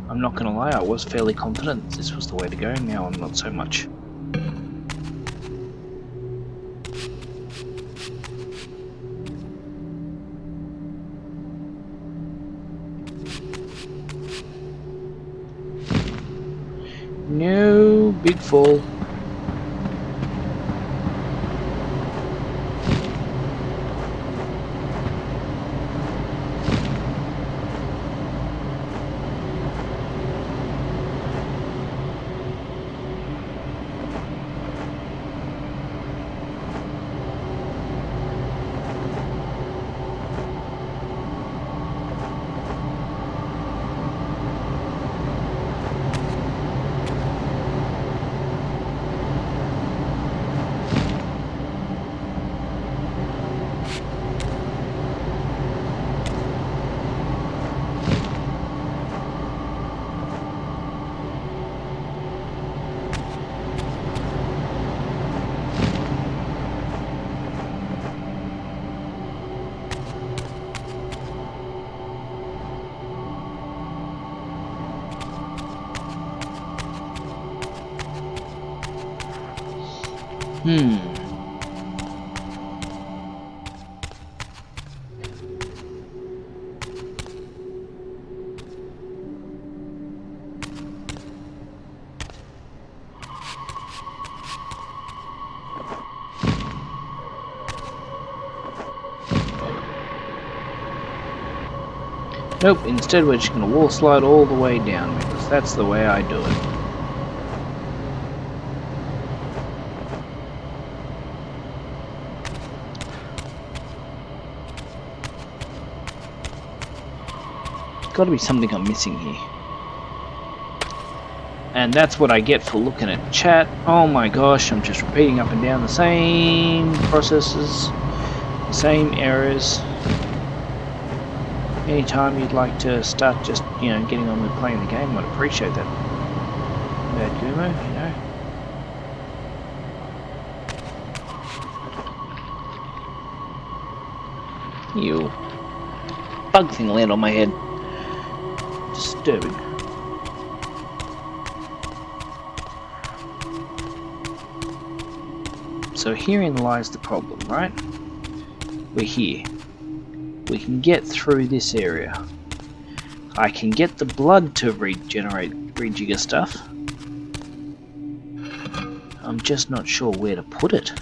I'm not gonna lie, I was fairly confident this was the way to go, now I'm not so much. No, big fall. Nope, instead we're just gonna wall slide all the way down, because that's the way I do it. Gotta be something I'm missing here. And that's what I get for looking at chat. Oh my gosh, I'm just repeating up and down the same processes, the same errors. Anytime you'd like to start just, getting on with playing the game, I'd appreciate that. Bad Gumo, You bug thing land on my head. Disturbing. So herein lies the problem, right? We're here. We can get through this area. I can get the blood to rejigger stuff. I'm just not sure where to put it.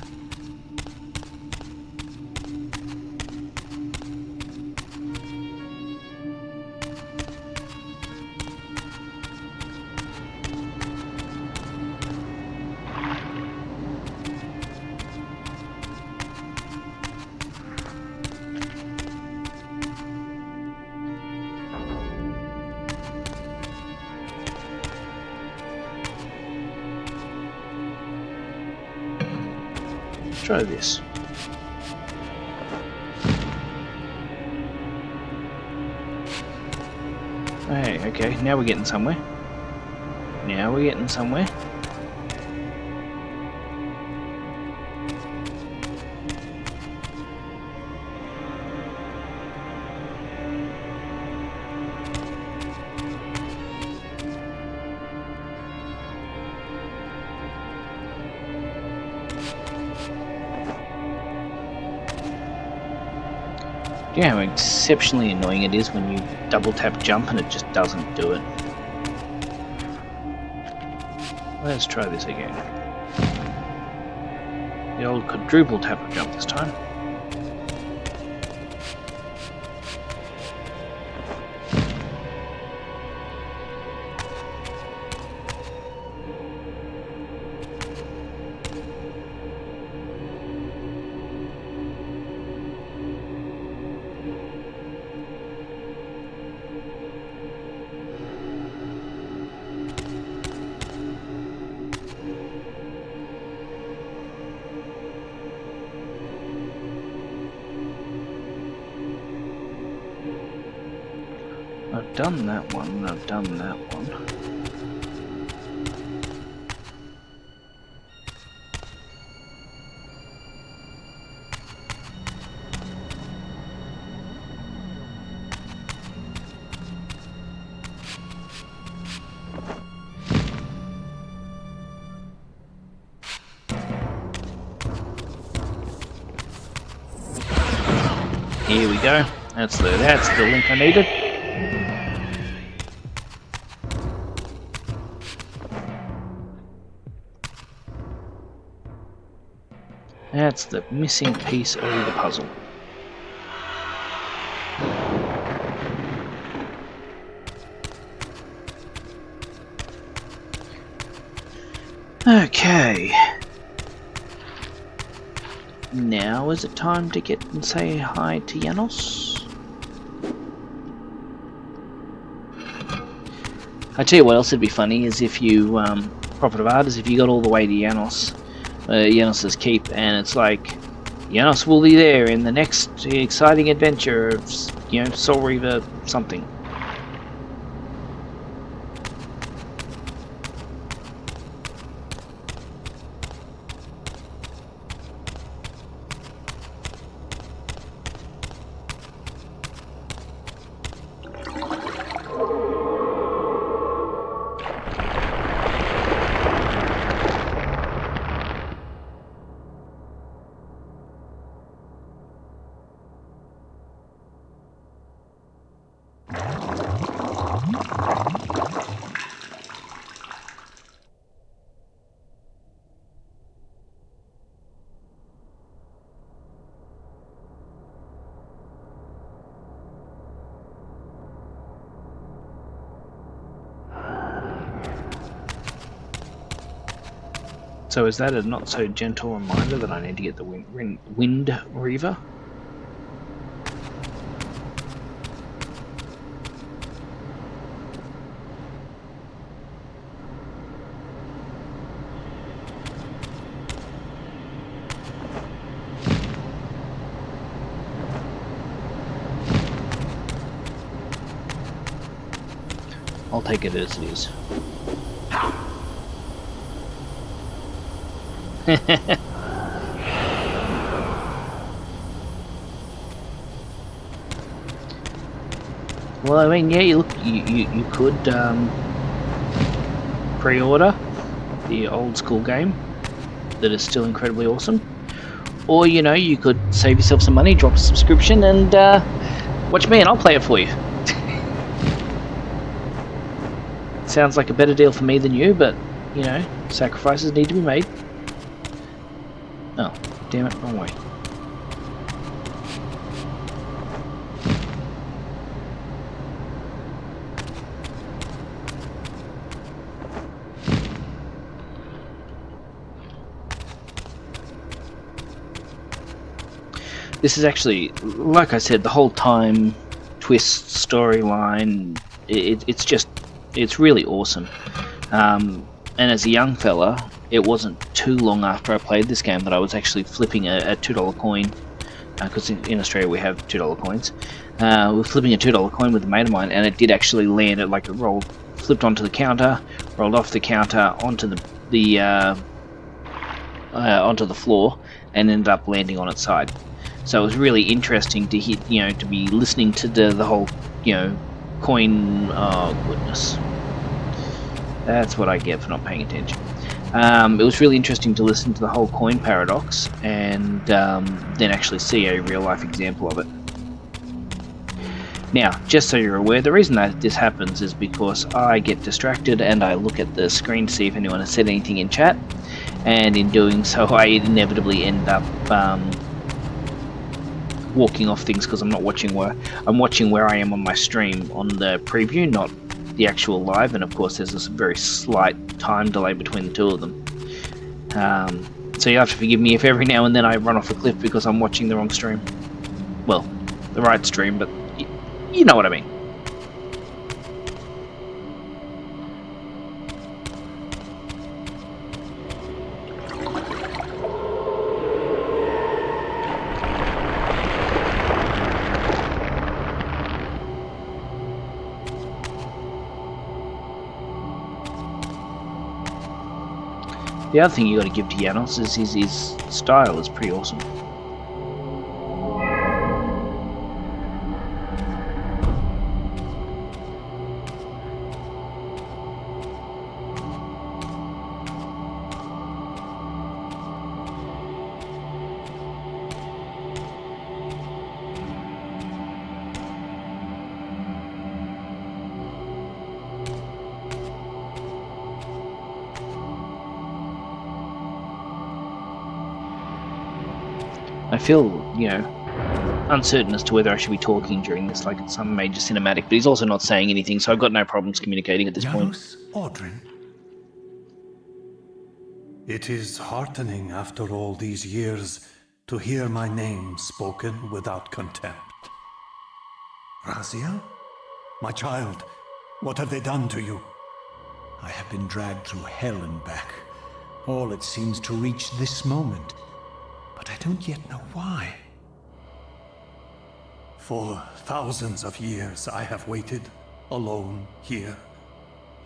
Try this. Hey, okay, now we're getting somewhere. Now we're getting somewhere. Do you know how exceptionally annoying it is when you double tap jump and it just doesn't do it? Let's try this again. The old quadruple tap of jump this time. I've done that one, and I've done that one. Here we go. That's the link I needed. That's the missing piece of the puzzle. Okay. Now is it time to get and say hi to Janos? I tell you what else would be funny is if you, Prophet of Art, is if you got all the way to Janos, Janos's keep, and it's like, Janos will be there in the next exciting adventure of, Soul Reaver something. So is that a not so gentle reminder that I need to get the wind Reaver? I'll take it as it is. Well, I mean, yeah, you could pre-order the old school game that is still incredibly awesome, or you could save yourself some money, drop a subscription, and watch me and I'll play it for you. Sounds like a better deal for me than you, but sacrifices need to be made. Oh, damn it, wrong way. This is actually, like I said, the whole time twist storyline, it's really awesome. And as a young fella, it wasn't too long after I played this game that I was actually flipping a $2 coin because in Australia we have $2 coins. We're flipping a $2 coin with a mate of mine, and it did actually land. It like it rolled, flipped onto the counter, rolled off the counter onto onto the floor, and ended up landing on its side. So it was really interesting to hit, to be listening to the whole, coin. Oh goodness, that's what I get for not paying attention. It was really interesting to listen to the whole coin paradox and then actually see a real life example of it. Now, just so you're aware, the reason that this happens is because I get distracted and I look at the screen to see if anyone has said anything in chat, and in doing so I inevitably end up walking off things because I'm not watching where I am on my stream on the preview, not the actual live, and of course there's this very slight time delay between the two of them. So you have to forgive me if every now and then I run off a cliff because I'm watching the wrong stream. Well, the right stream, but you know what I mean. The other thing you got to give to Janos is his style is pretty awesome. I feel, uncertain as to whether I should be talking during this, like it's some major cinematic, but he's also not saying anything, so I've got no problems communicating at this point.
Audrin. It is heartening after all these years to hear my name spoken without contempt. Raziel? My child, what have they done to you?
I have been dragged through hell and back. All it seems to reach this moment. But I don't yet know why.
For thousands of years I have waited, alone here,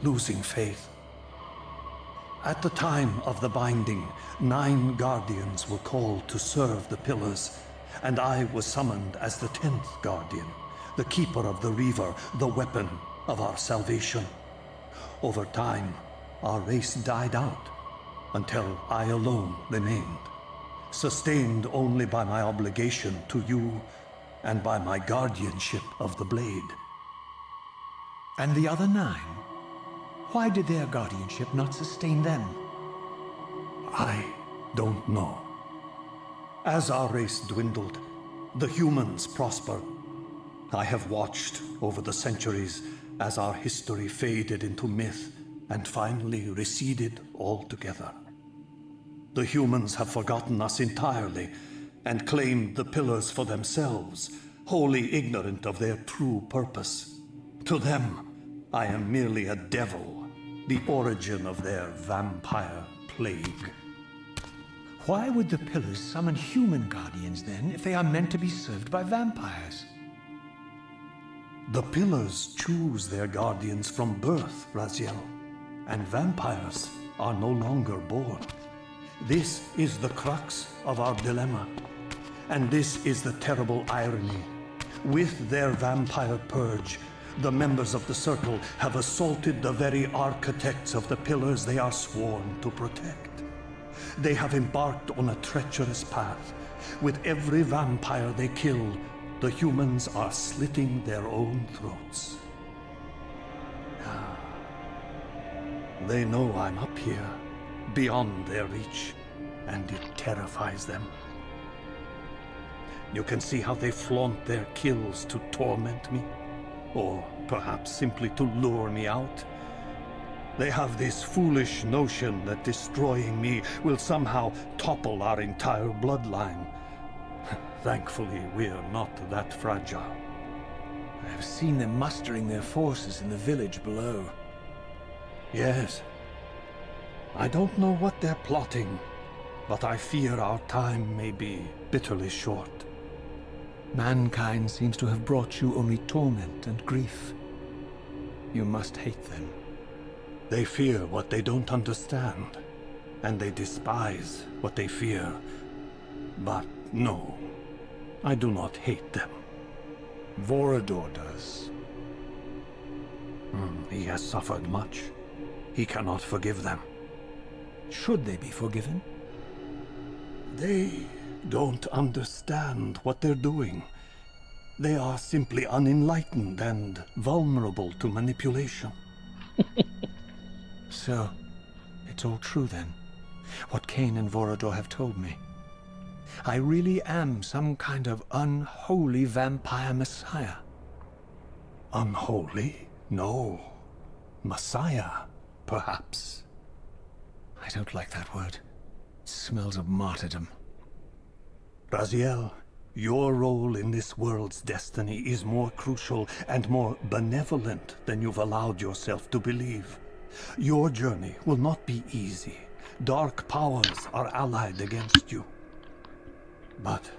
losing faith. At the time of the binding, 9 guardians were called to serve the pillars, and I was summoned as the 10th guardian, the keeper of the Reaver, the weapon of our salvation. Over time, our race died out, until I alone remained, sustained only by my obligation to you and by my guardianship of the blade.
And the other 9? Why did their guardianship not sustain them?
I don't know. As our race dwindled, the humans prospered. I have watched over the centuries as our history faded into myth and finally receded altogether. The humans have forgotten us entirely and claimed the pillars for themselves, wholly ignorant of their true purpose. To them, I am merely a devil, the origin of their vampire plague.
Why would the pillars summon human guardians then, if they are meant to be served by vampires?
The pillars choose their guardians from birth, Raziel, and vampires are no longer born. This is the crux of our dilemma, and this is the terrible irony. With their vampire purge, the members of the Circle have assaulted the very architects of the pillars they are sworn to protect. They have embarked on a treacherous path. With every vampire they kill, the humans are slitting their own throats. They know I'm up here, beyond their reach, and it terrifies them. You can see how they flaunt their kills to torment me, or perhaps simply to lure me out. They have this foolish notion that destroying me will somehow topple our entire bloodline. Thankfully, we're not that fragile.
I have seen them mustering their forces in the village below.
Yes. I don't know what they're plotting, but I fear our time may be bitterly short.
Mankind seems to have brought you only torment and grief. You must hate them.
They fear what they don't understand, and they despise what they fear. But no, I do not hate them.
Vorador does.
He has suffered much. He cannot forgive them.
Should they be forgiven?
They don't understand what they're doing. They are simply unenlightened and vulnerable to manipulation.
So, it's all true then, what Kain and Vorador have told me. I really am some kind of unholy vampire messiah.
Unholy? No. Messiah, perhaps.
I don't like that word. It smells of martyrdom.
Raziel, your role in this world's destiny is more crucial and more benevolent than you've allowed yourself to believe. Your journey will not be easy. Dark powers are allied against you. But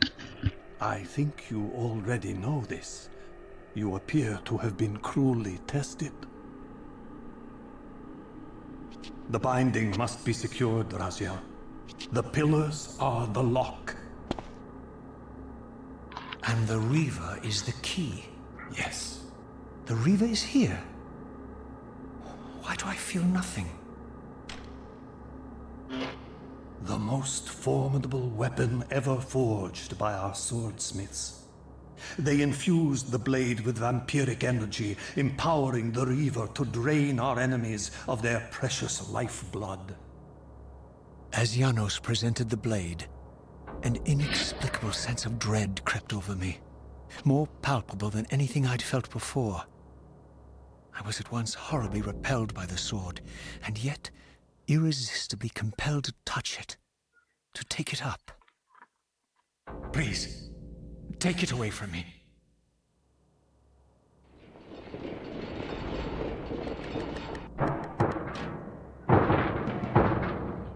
I think you already know this. You appear to have been cruelly tested. The binding must be secured, Raziel. The pillars are the lock.
And the Reaver is the key.
Yes.
The Reaver is here. Why do I feel nothing?
The most formidable weapon ever forged by our swordsmiths. They infused the blade with vampiric energy, empowering the Reaver to drain our enemies of their precious lifeblood.
As Janos presented the blade, an inexplicable sense of dread crept over me, more palpable than anything I'd felt before. I was at once horribly repelled by the sword, and yet irresistibly compelled to touch it, to take it up. Please, take it away from me.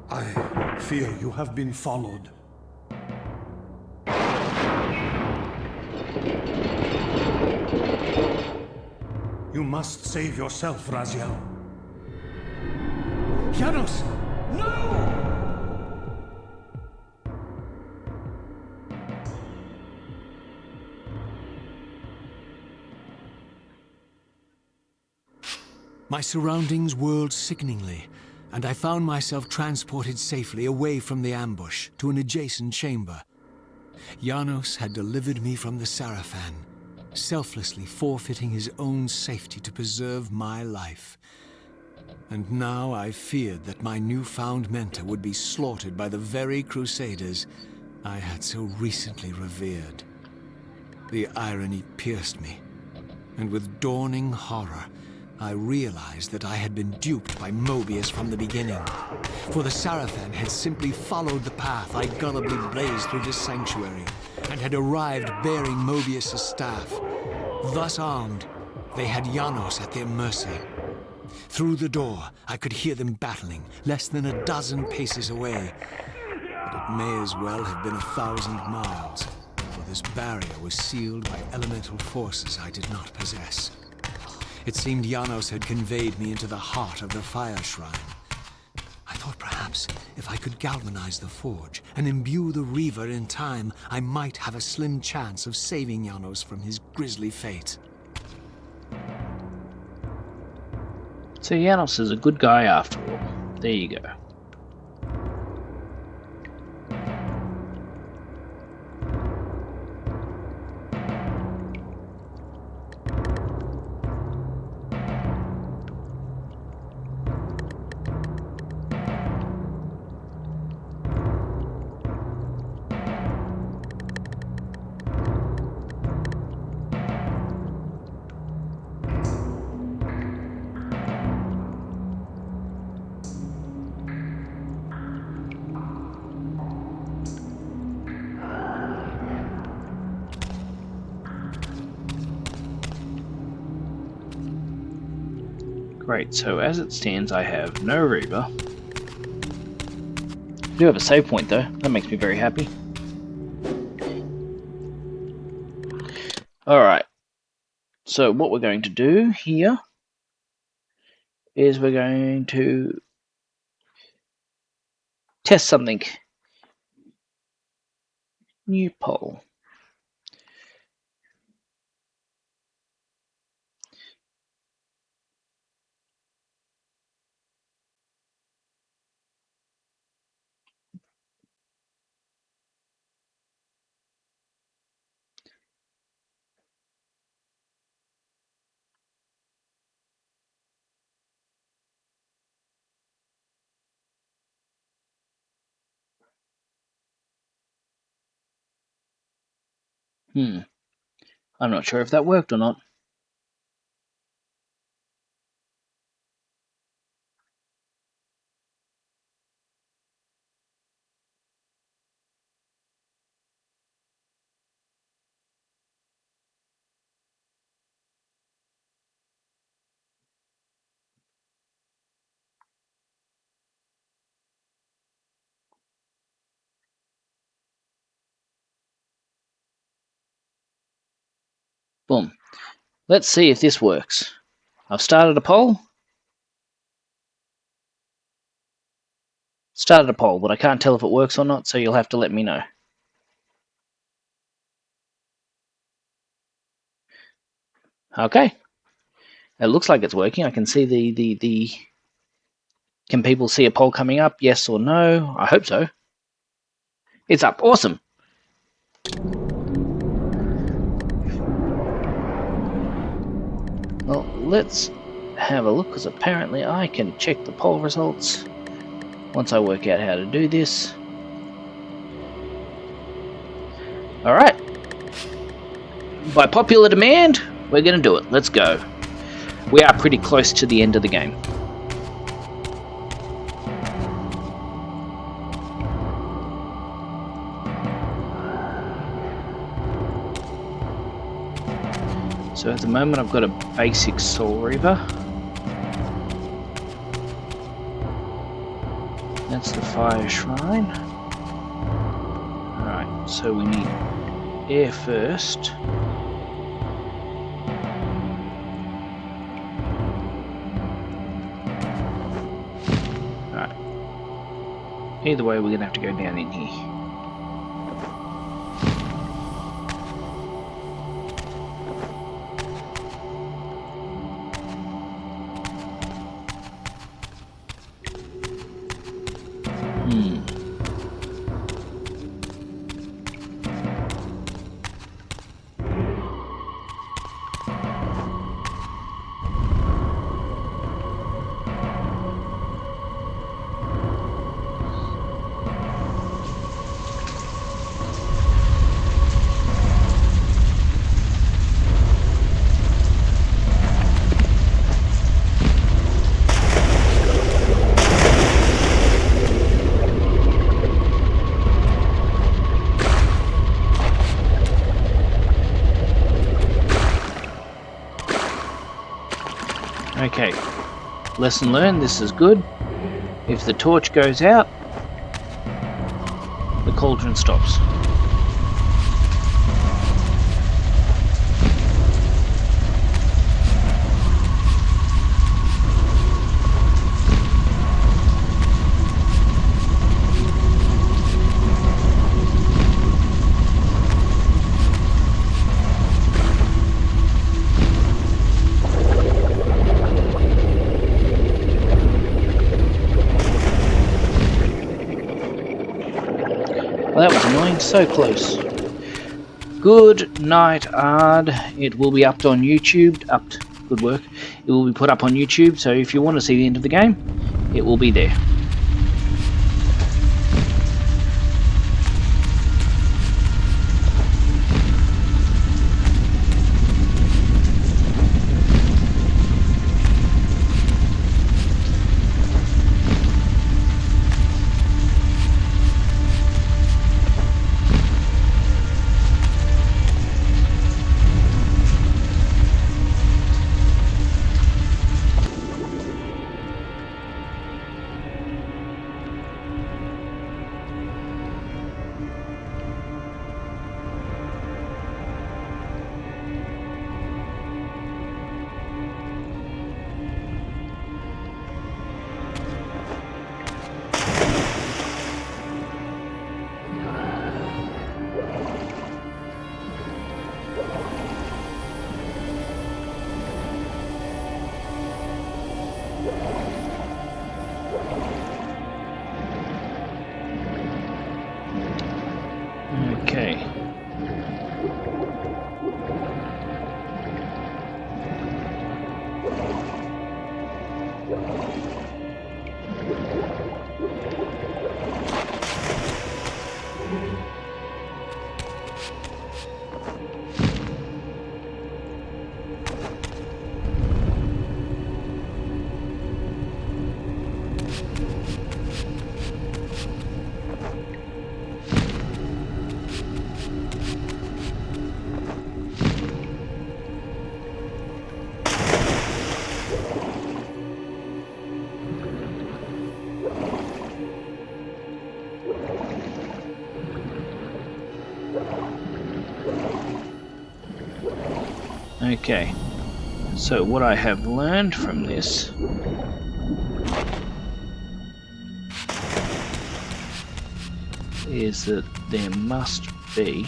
I fear you have been followed. You must save yourself, Raziel.
Janos! No! My surroundings whirled sickeningly, and I found myself transported safely away from the ambush to an adjacent chamber. Janos had delivered me from the Sarafan, selflessly forfeiting his own safety to preserve my life. And now I feared that my newfound mentor would be slaughtered by the very crusaders I had so recently revered. The irony pierced me, and with dawning horror, I realized that I had been duped by Mobius from the beginning. For the Sarafan had simply followed the path I gullibly blazed through this sanctuary, and had arrived bearing Mobius' staff. Thus armed, they had Janos at their mercy. Through the door, I could hear them battling, less than a dozen paces away. But it may as well have been 1,000 miles, for this barrier was sealed by elemental forces I did not possess. It seemed Janos had conveyed me into the heart of the fire shrine. I thought perhaps if I could galvanize the forge and imbue the Reaver in time, I might have a slim chance of saving Janos from his grisly fate.
So Janos is a good guy after all. There you go. Great, so as it stands, I have no Reaver. I do have a save point though, that makes me very happy. Alright, so what we're going to do here is we're going to test something. New poll. I'm not sure if that worked or not. Boom. Let's see if this works. I've started a poll. But I can't tell if it works or not, so you'll have to let me know. Okay. It looks like it's working. I can see the Can people see a poll coming up? Yes or no? I hope so. It's up. Awesome. Well, let's have a look, because apparently I can check the poll results once I work out how to do this. Alright. By popular demand, we're going to do it. Let's go. We are pretty close to the end of the game. So at the moment I've got a basic Soul Reaver. That's the Fire Shrine. Alright, so we need air first. Alright. Either way, we're going to have to go down in here. Okay, lesson learned, this is good. If the torch goes out, the cauldron stops. Well, that was annoying, so close. Good night, Ard. It will be up on YouTube. Good work. It will be put up on YouTube, so if you want to see the end of the game, it will be there. Okay, so what I have learned from this is that there must be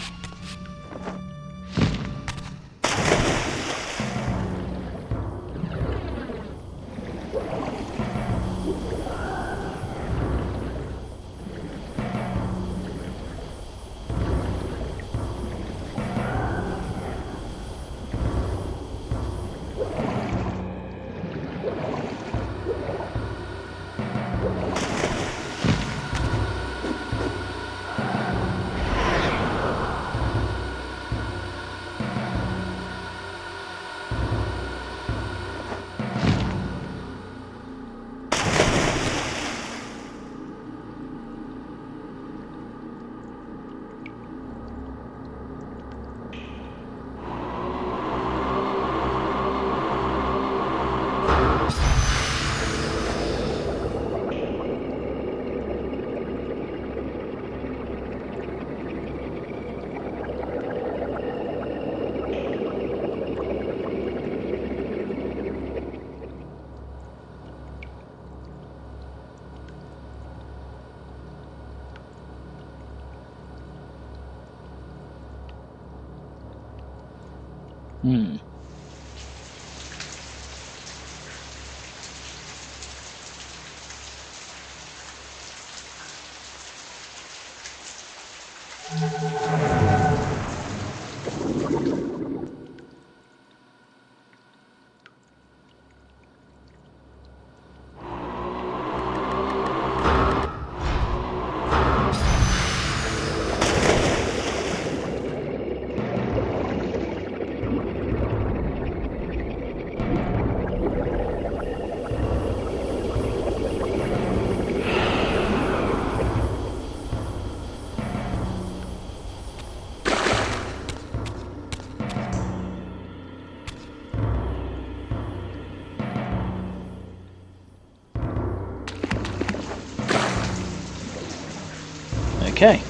okay.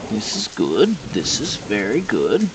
This is good. This is very good.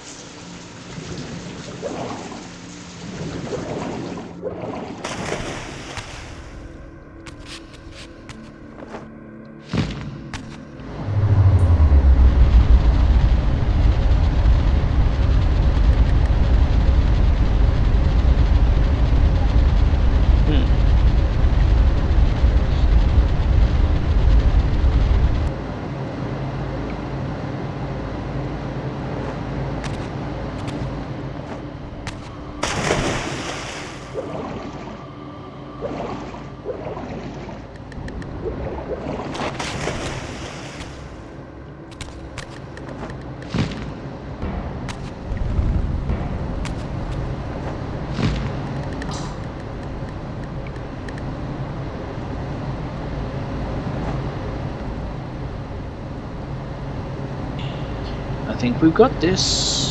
I think we've got this.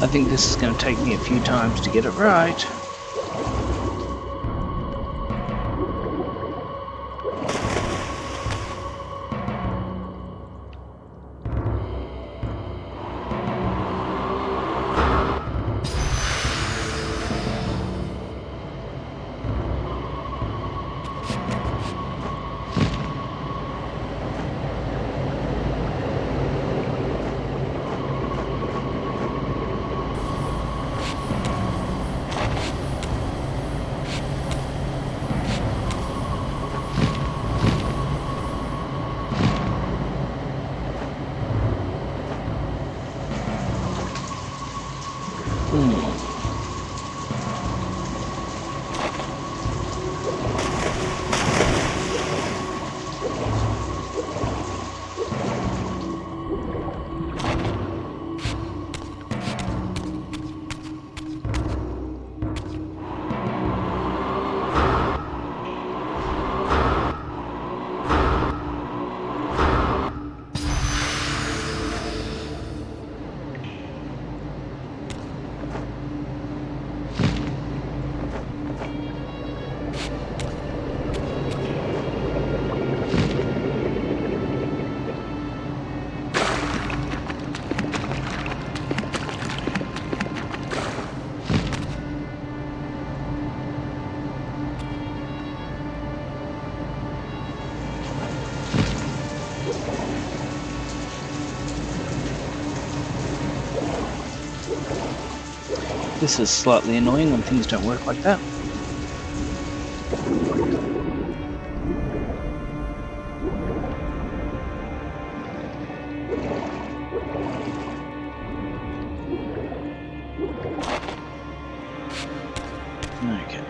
I think this is going to take me a few times to get it right. This is slightly annoying when things don't work like that. Okay.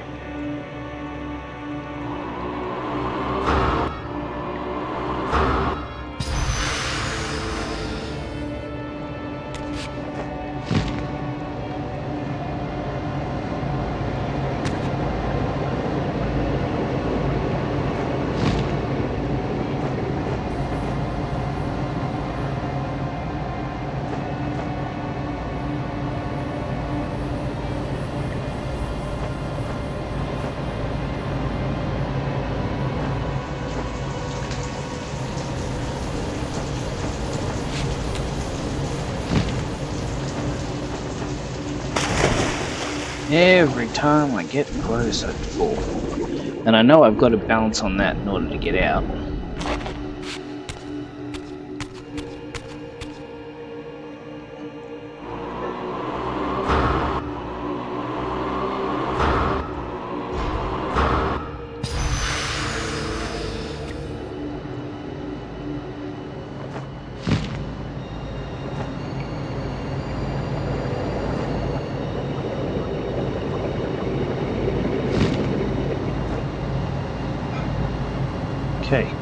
Every time I get close, I fall. And I know I've got to balance on that in order to get out. Okay,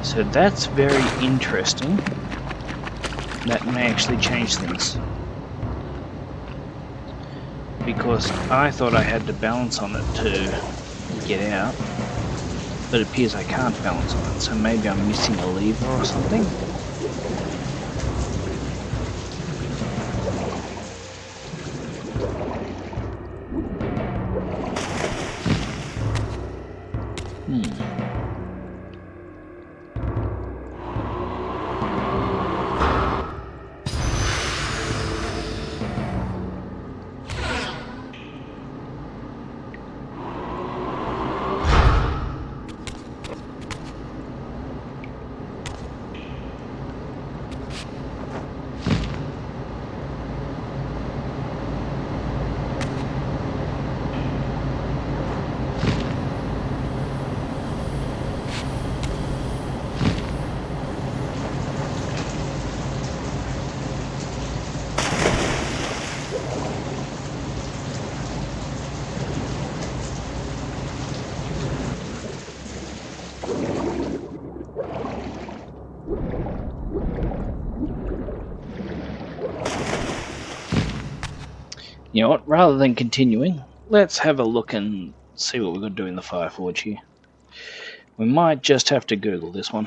so that's very interesting. That may actually change things. Because I thought I had to balance on it to get out, but it appears I can't balance on it, so maybe I'm missing a lever or something. You know what, rather than continuing, let's have a look and see what we're going to do in the Fireforge here. We might just have to Google this one.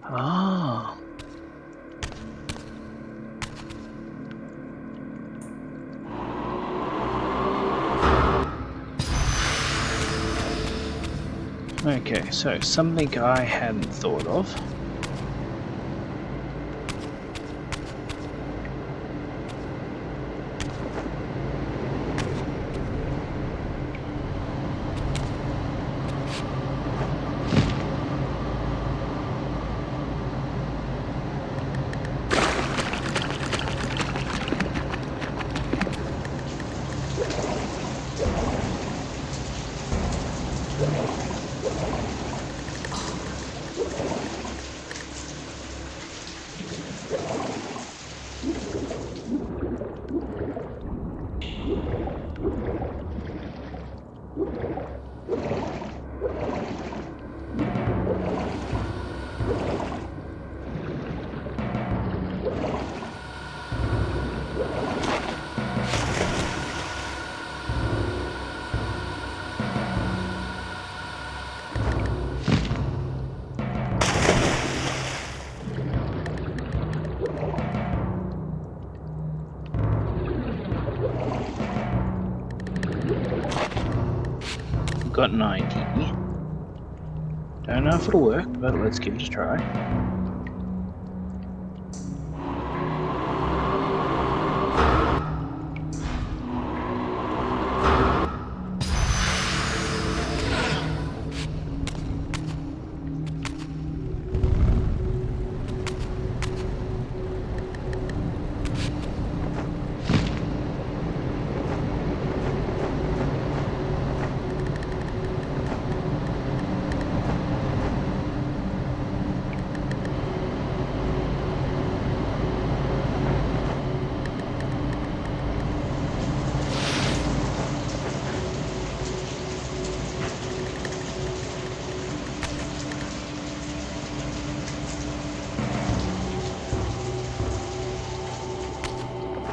Ah. Okay, so something I hadn't thought of. Got an idea. Don't know if it'll work, but let's give it a try.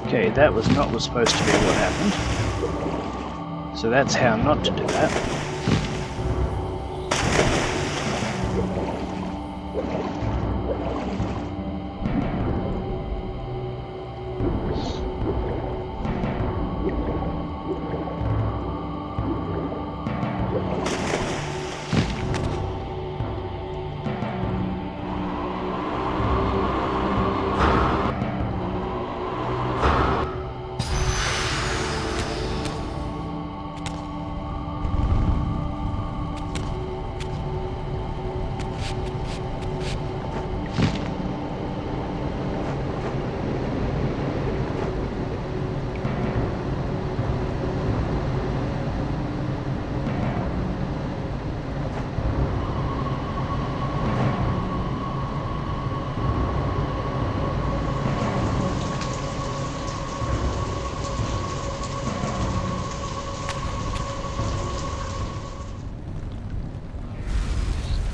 Okay, that was not what's supposed to be what happened. So that's how not to do that.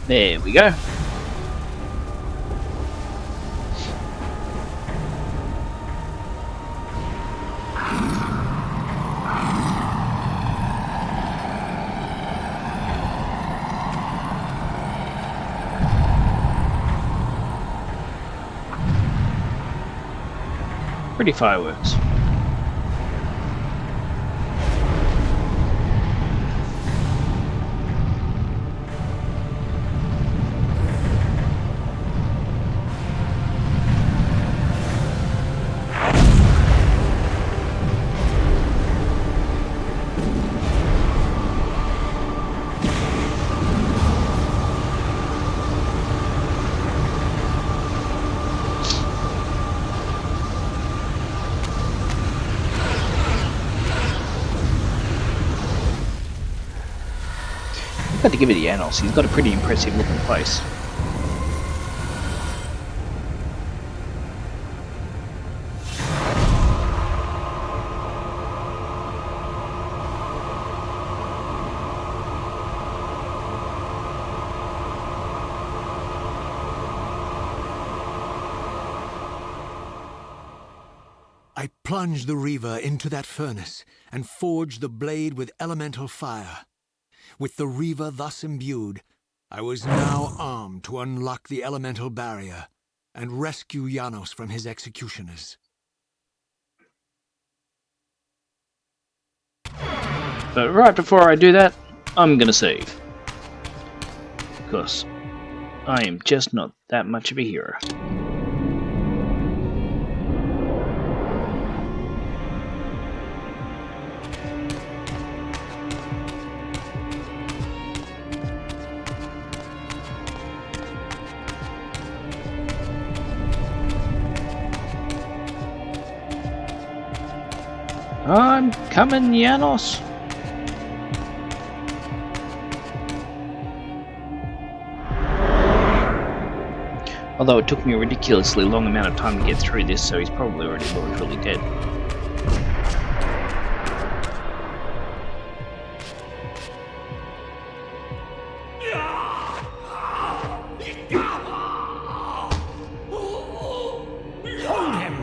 There we go. Pretty fireworks. I've got to give it the annals. He's got a pretty impressive looking place.
I plunged the Reaver into that furnace and forged the blade with elemental fire. With the Reaver thus imbued, I was now armed to unlock the elemental barrier and rescue Janos from his executioners.
But right before I do that, I'm gonna save. Because I am just not that much of a hero. I'm coming, Janos. Although it took me a ridiculously long amount of time to get through this, so he's probably already literally dead.
Hold him!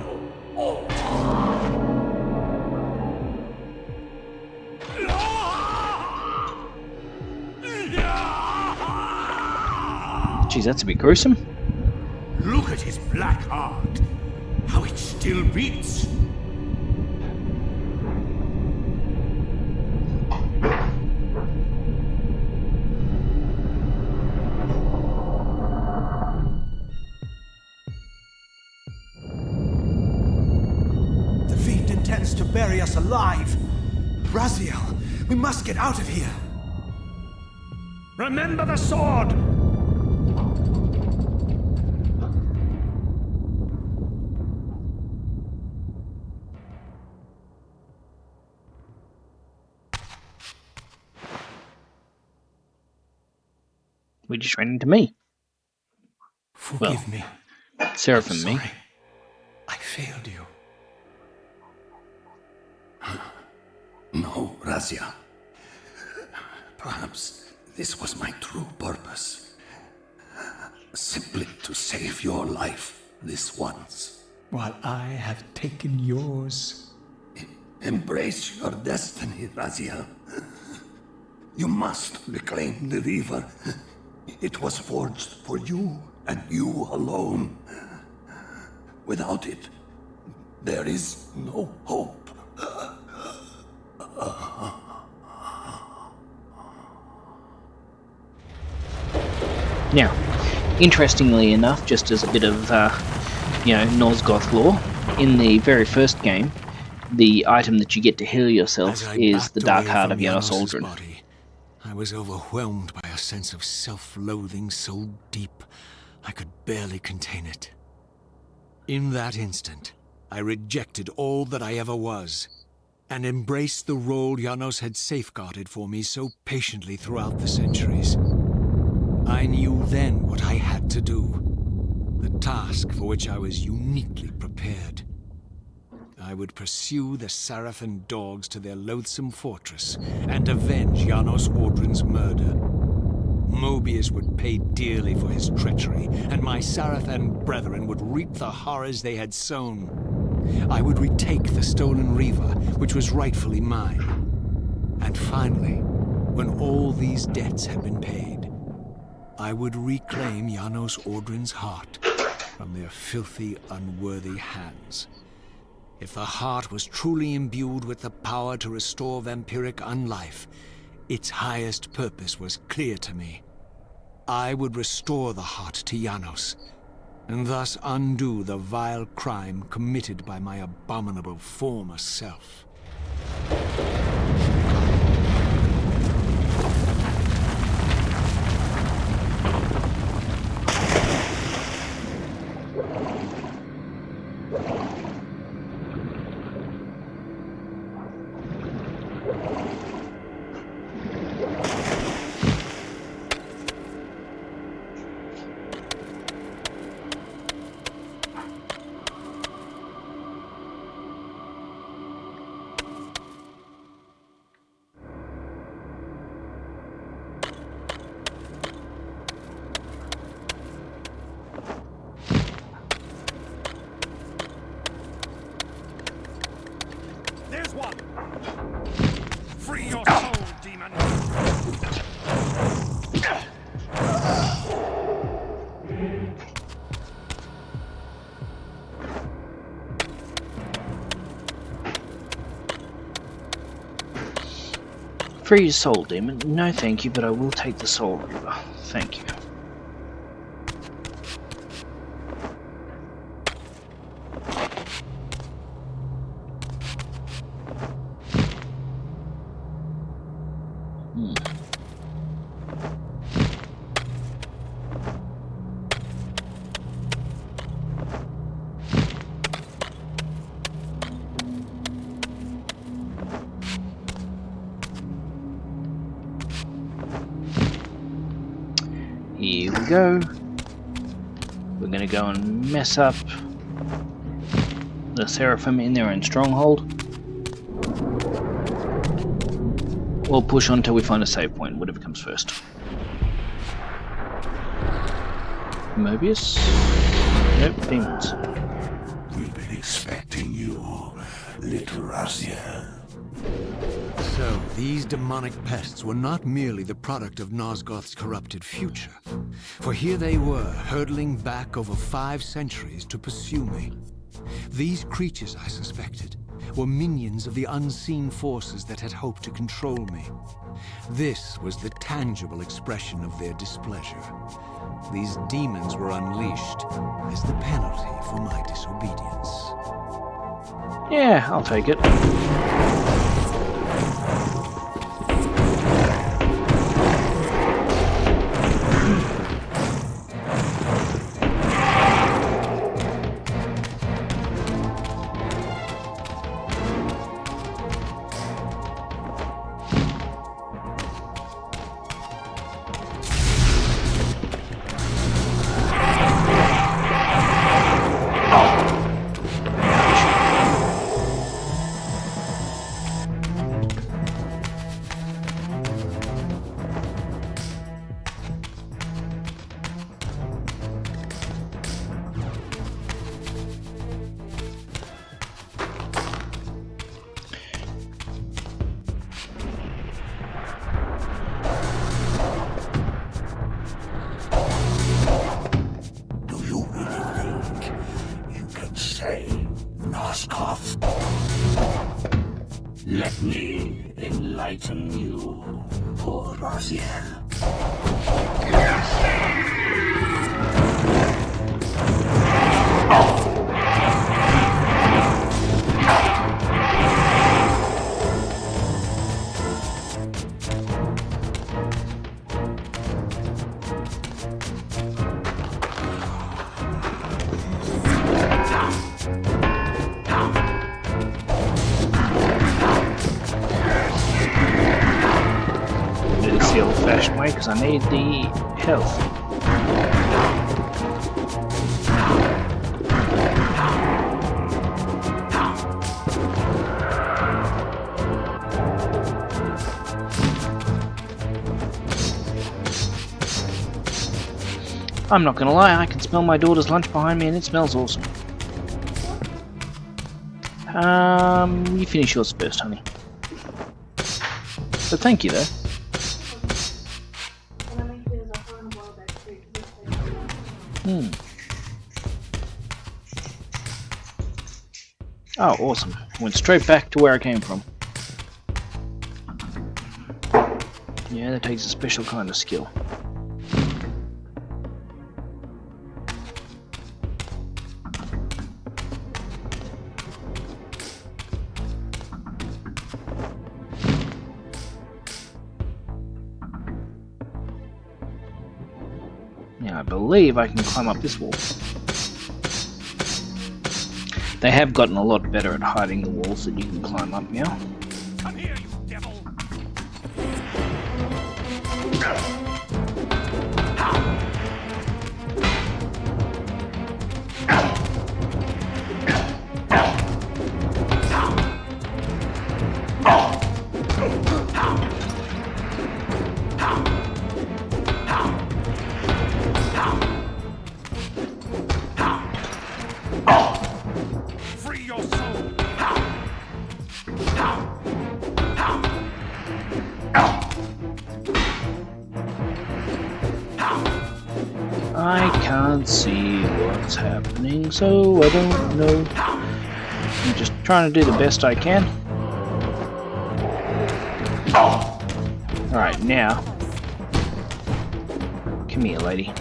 Geez, that's a bit gruesome.
Look at his black heart. How it still beats.
The fiend intends to bury us alive. Raziel, we must get out of here.
Remember the sword!
We just ran into me.
Forgive me.
Seraph and me.
Sorry. I failed you.
No, Razia. Perhaps this was my true purpose. Simply to save your life this once.
While I have taken yours.
Embrace your destiny, Raziel. You must reclaim the Reaver. It was forged for you and you alone. Without it, there is no hope.
Now, interestingly enough, just as a bit of, Nosgoth lore, in the very first game, the item that you get to heal yourself
As I
is the
backed
Dark
away
Heart
from
of Janos
Janos's
Aldrin.
body, I was overwhelmed by a sense of self-loathing so deep I could barely contain it. In that instant, I rejected all that I ever was, and embraced the role Janos had safeguarded for me so patiently throughout the centuries. I knew then what I had to do, the task for which I was uniquely prepared. I would pursue the Sarafan dogs to their loathsome fortress and avenge Janos Audrin's murder. Mobius would pay dearly for his treachery, and my Sarafan brethren would reap the horrors they had sown. I would retake the stolen Reaver, which was rightfully mine. And finally, when all these debts had been paid, I would reclaim Janos Audrin's heart from their filthy, unworthy hands. If the heart was truly imbued with the power to restore vampiric unlife, its highest purpose was clear to me. I would restore the heart to Janos, and thus undo the vile crime committed by my abominable former self.
There's one! Free your soul, demon!
Free soul demon. No thank you, but I will take the soul reaver. Thank you. Here we go. We're going to go and mess up the Seraphim in their own stronghold. We'll push on until we find a save point, whatever comes first. Mobius? Nope, demons.
We've been expecting you, little Raziel.
So, these demonic pests were not merely the product of Nosgoth's corrupted future. For here they were, hurtling back over 5 centuries to pursue me. These creatures, I suspected, were minions of the unseen forces that had hoped to control me. This was the tangible expression of their displeasure. These demons were unleashed as the penalty for my disobedience.
Yeah, I'll take it.
Nosgoth. Let me enlighten you, poor Raziel.
The old-fashioned way because I need the health. I'm not gonna lie, I can smell my daughter's lunch behind me and it smells awesome. You finish yours first, honey. But thank you though. Oh, awesome. Went straight back to where I came from. Yeah, that takes a special kind of skill. Yeah, I believe I can climb up this wall. They have gotten a lot better at hiding the walls that you can climb up now.
Come here, you devil! Free your soul!
I can't see what's happening, so I don't know. I'm just trying to do the best I can. Alright, now. Come here, lady.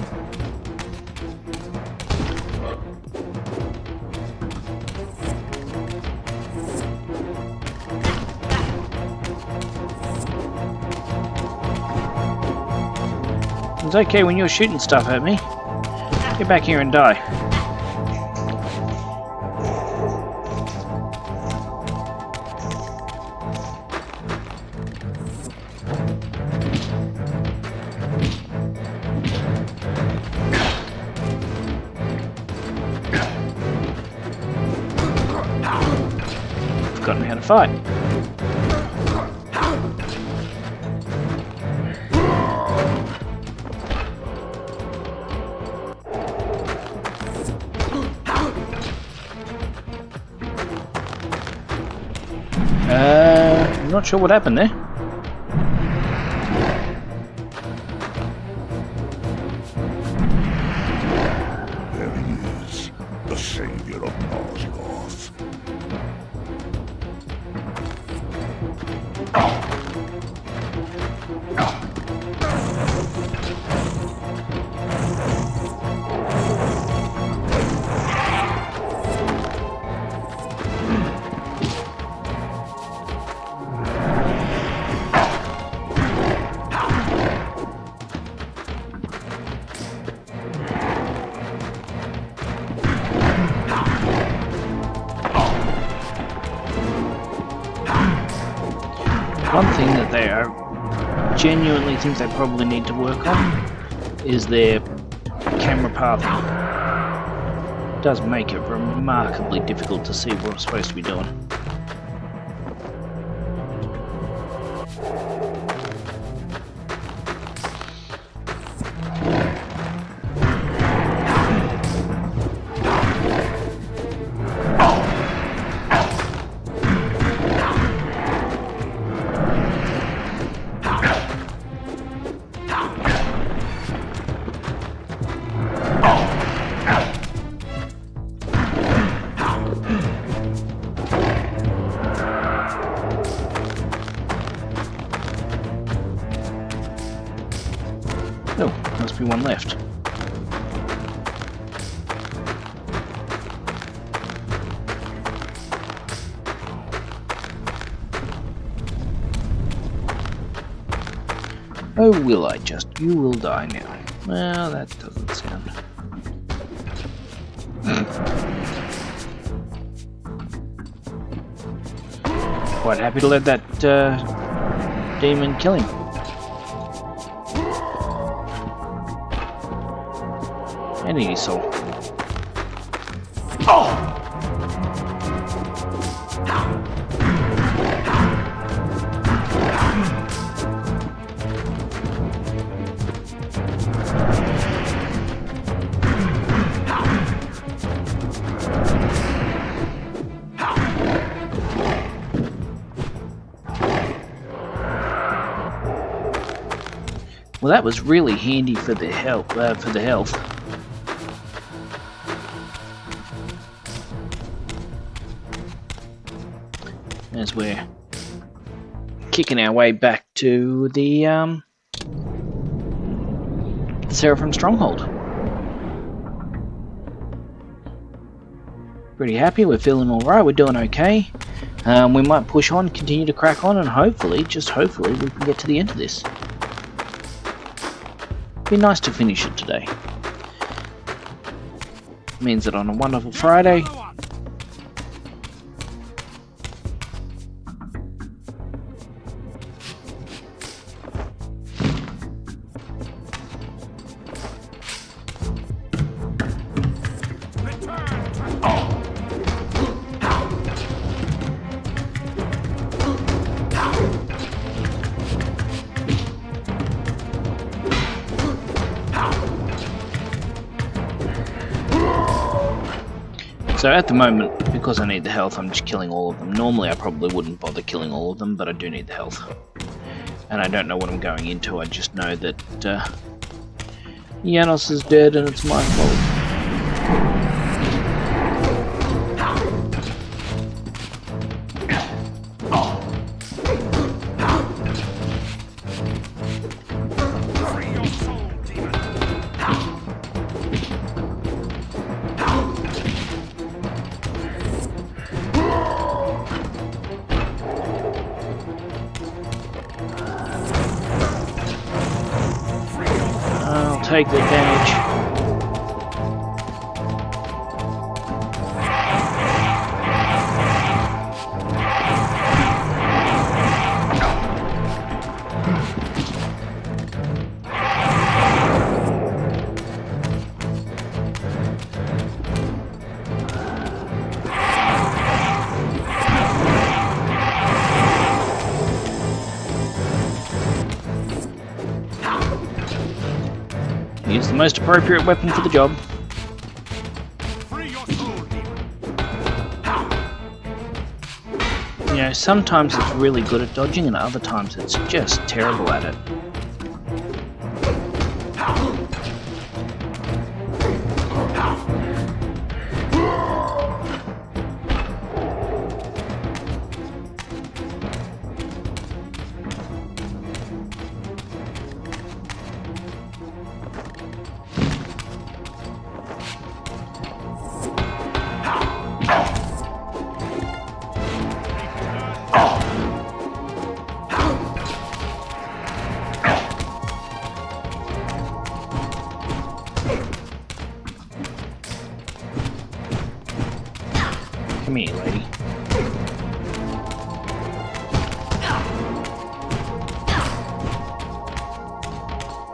It's okay when you're shooting stuff at me. Get back here and die. Forgotten how to fight. I'm not sure what happened there.
There he is, the savior of Nosgoth.
One thing that they are genuinely think they probably need to work on is their camera pathing. It does make it remarkably difficult to see what I'm supposed to be doing. Oh, must be one left. Oh, will I just? You will die now. Well, that doesn't sound... Quite happy to let that demon kill him. And eat his soul. Well, that was really handy for the health. As we're kicking our way back to the Seraphim Stronghold. Pretty happy, we're feeling alright, we're doing okay. We might push on, continue to crack on, and hopefully, just hopefully, we can get to the end of this. Be nice to finish it today. Means that on a wonderful Friday, so at the moment, because I need the health, I'm just killing all of them. Normally I probably wouldn't bother killing all of them, but I do need the health. And I don't know what I'm going into, I just know that Janos is dead and it's my fault. take the damage. Use the most appropriate weapon for the job. You know, sometimes it's really good at dodging and other times it's just terrible at it. Come here, lady.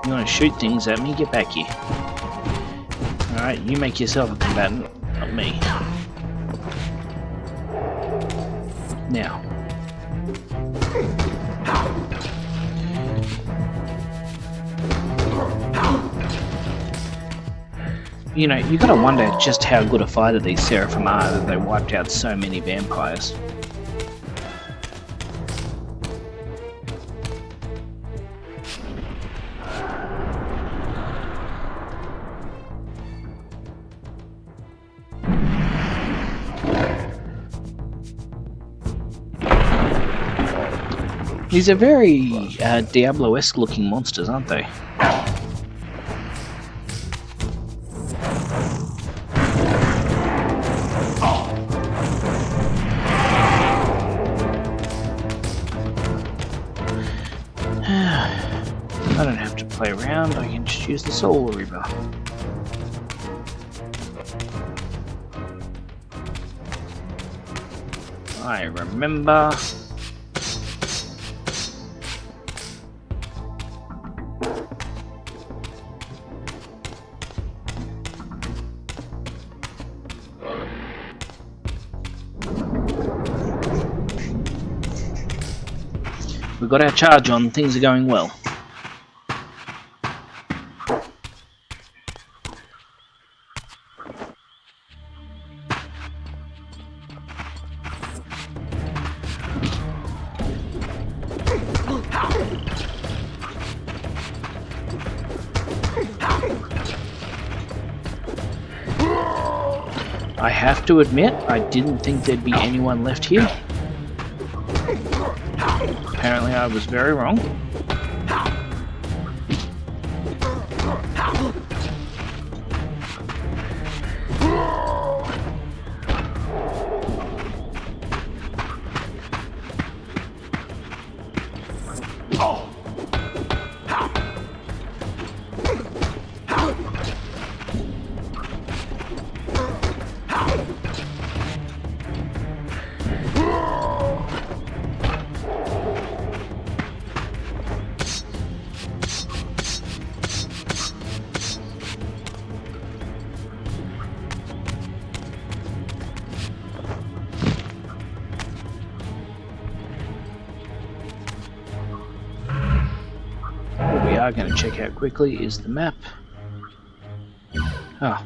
You want to shoot things at me? Get back here. Alright, you make yourself a combatant, not me. Now. You know, you gotta wonder just how good a fighter these Seraphim are that they wiped out so many vampires. These are very Diablo-esque looking monsters, aren't they? I don't have to play around, I can just use the Soul Reaver. I remember. We've got our charge on, things are going well. I have to admit, I didn't think there'd be anyone left here. Apparently I was very wrong. What we are going to check out quickly is the map. Ah.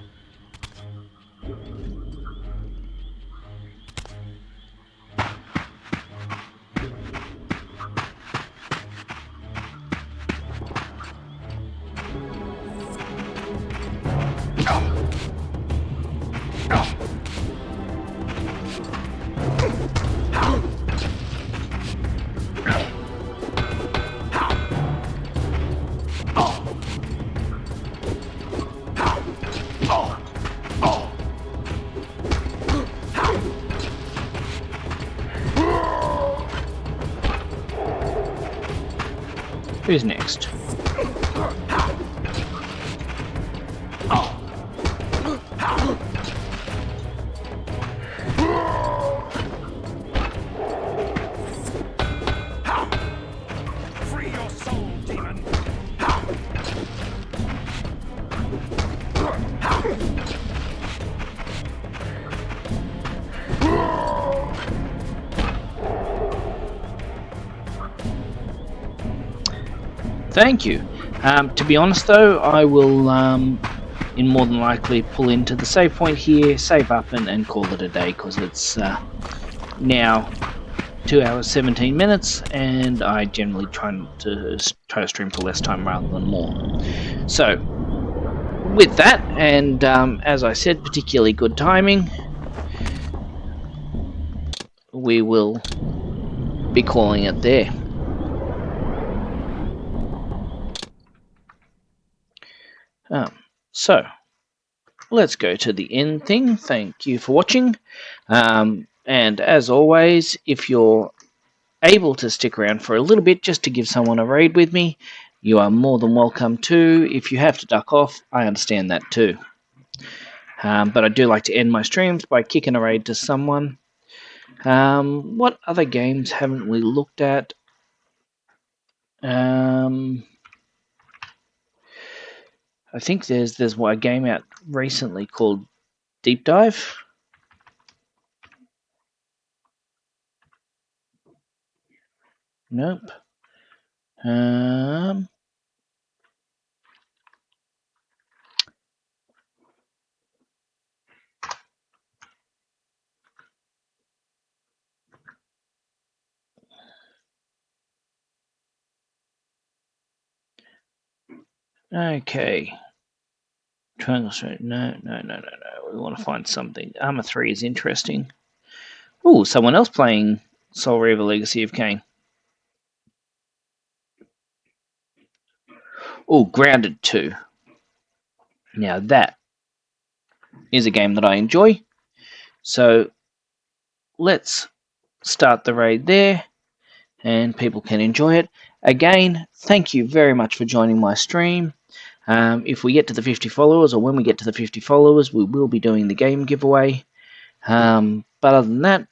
Who's next? Thank you. To be honest, though, I will, in more than likely, pull into the save point here, save up, and call it a day, because it's now 2 hours 17 minutes, and I generally try to stream for less time rather than more. So, with that, and as I said, particularly good timing, we will be calling it there. So, let's go to the end thing. Thank you for watching. And as always, if you're able to stick around for a little bit just to give someone a raid with me, you are more than welcome to. If you have to duck off, I understand that too. But I do like to end my streams by kicking a raid to someone. What other games haven't we looked at? I think there's a game out recently called Deep Dive. Nope. Okay. Triangle Street. No. We want to find something. Armor 3 is interesting. Ooh, someone else playing Soul Reaver Legacy of Kain. Ooh, Grounded 2. Now that is a game that I enjoy. So let's start the raid there, and people can enjoy it. Again, thank you very much for joining my stream. If we get to the 50 followers, or when we get to the 50 followers, we will be doing the game giveaway. But other than that,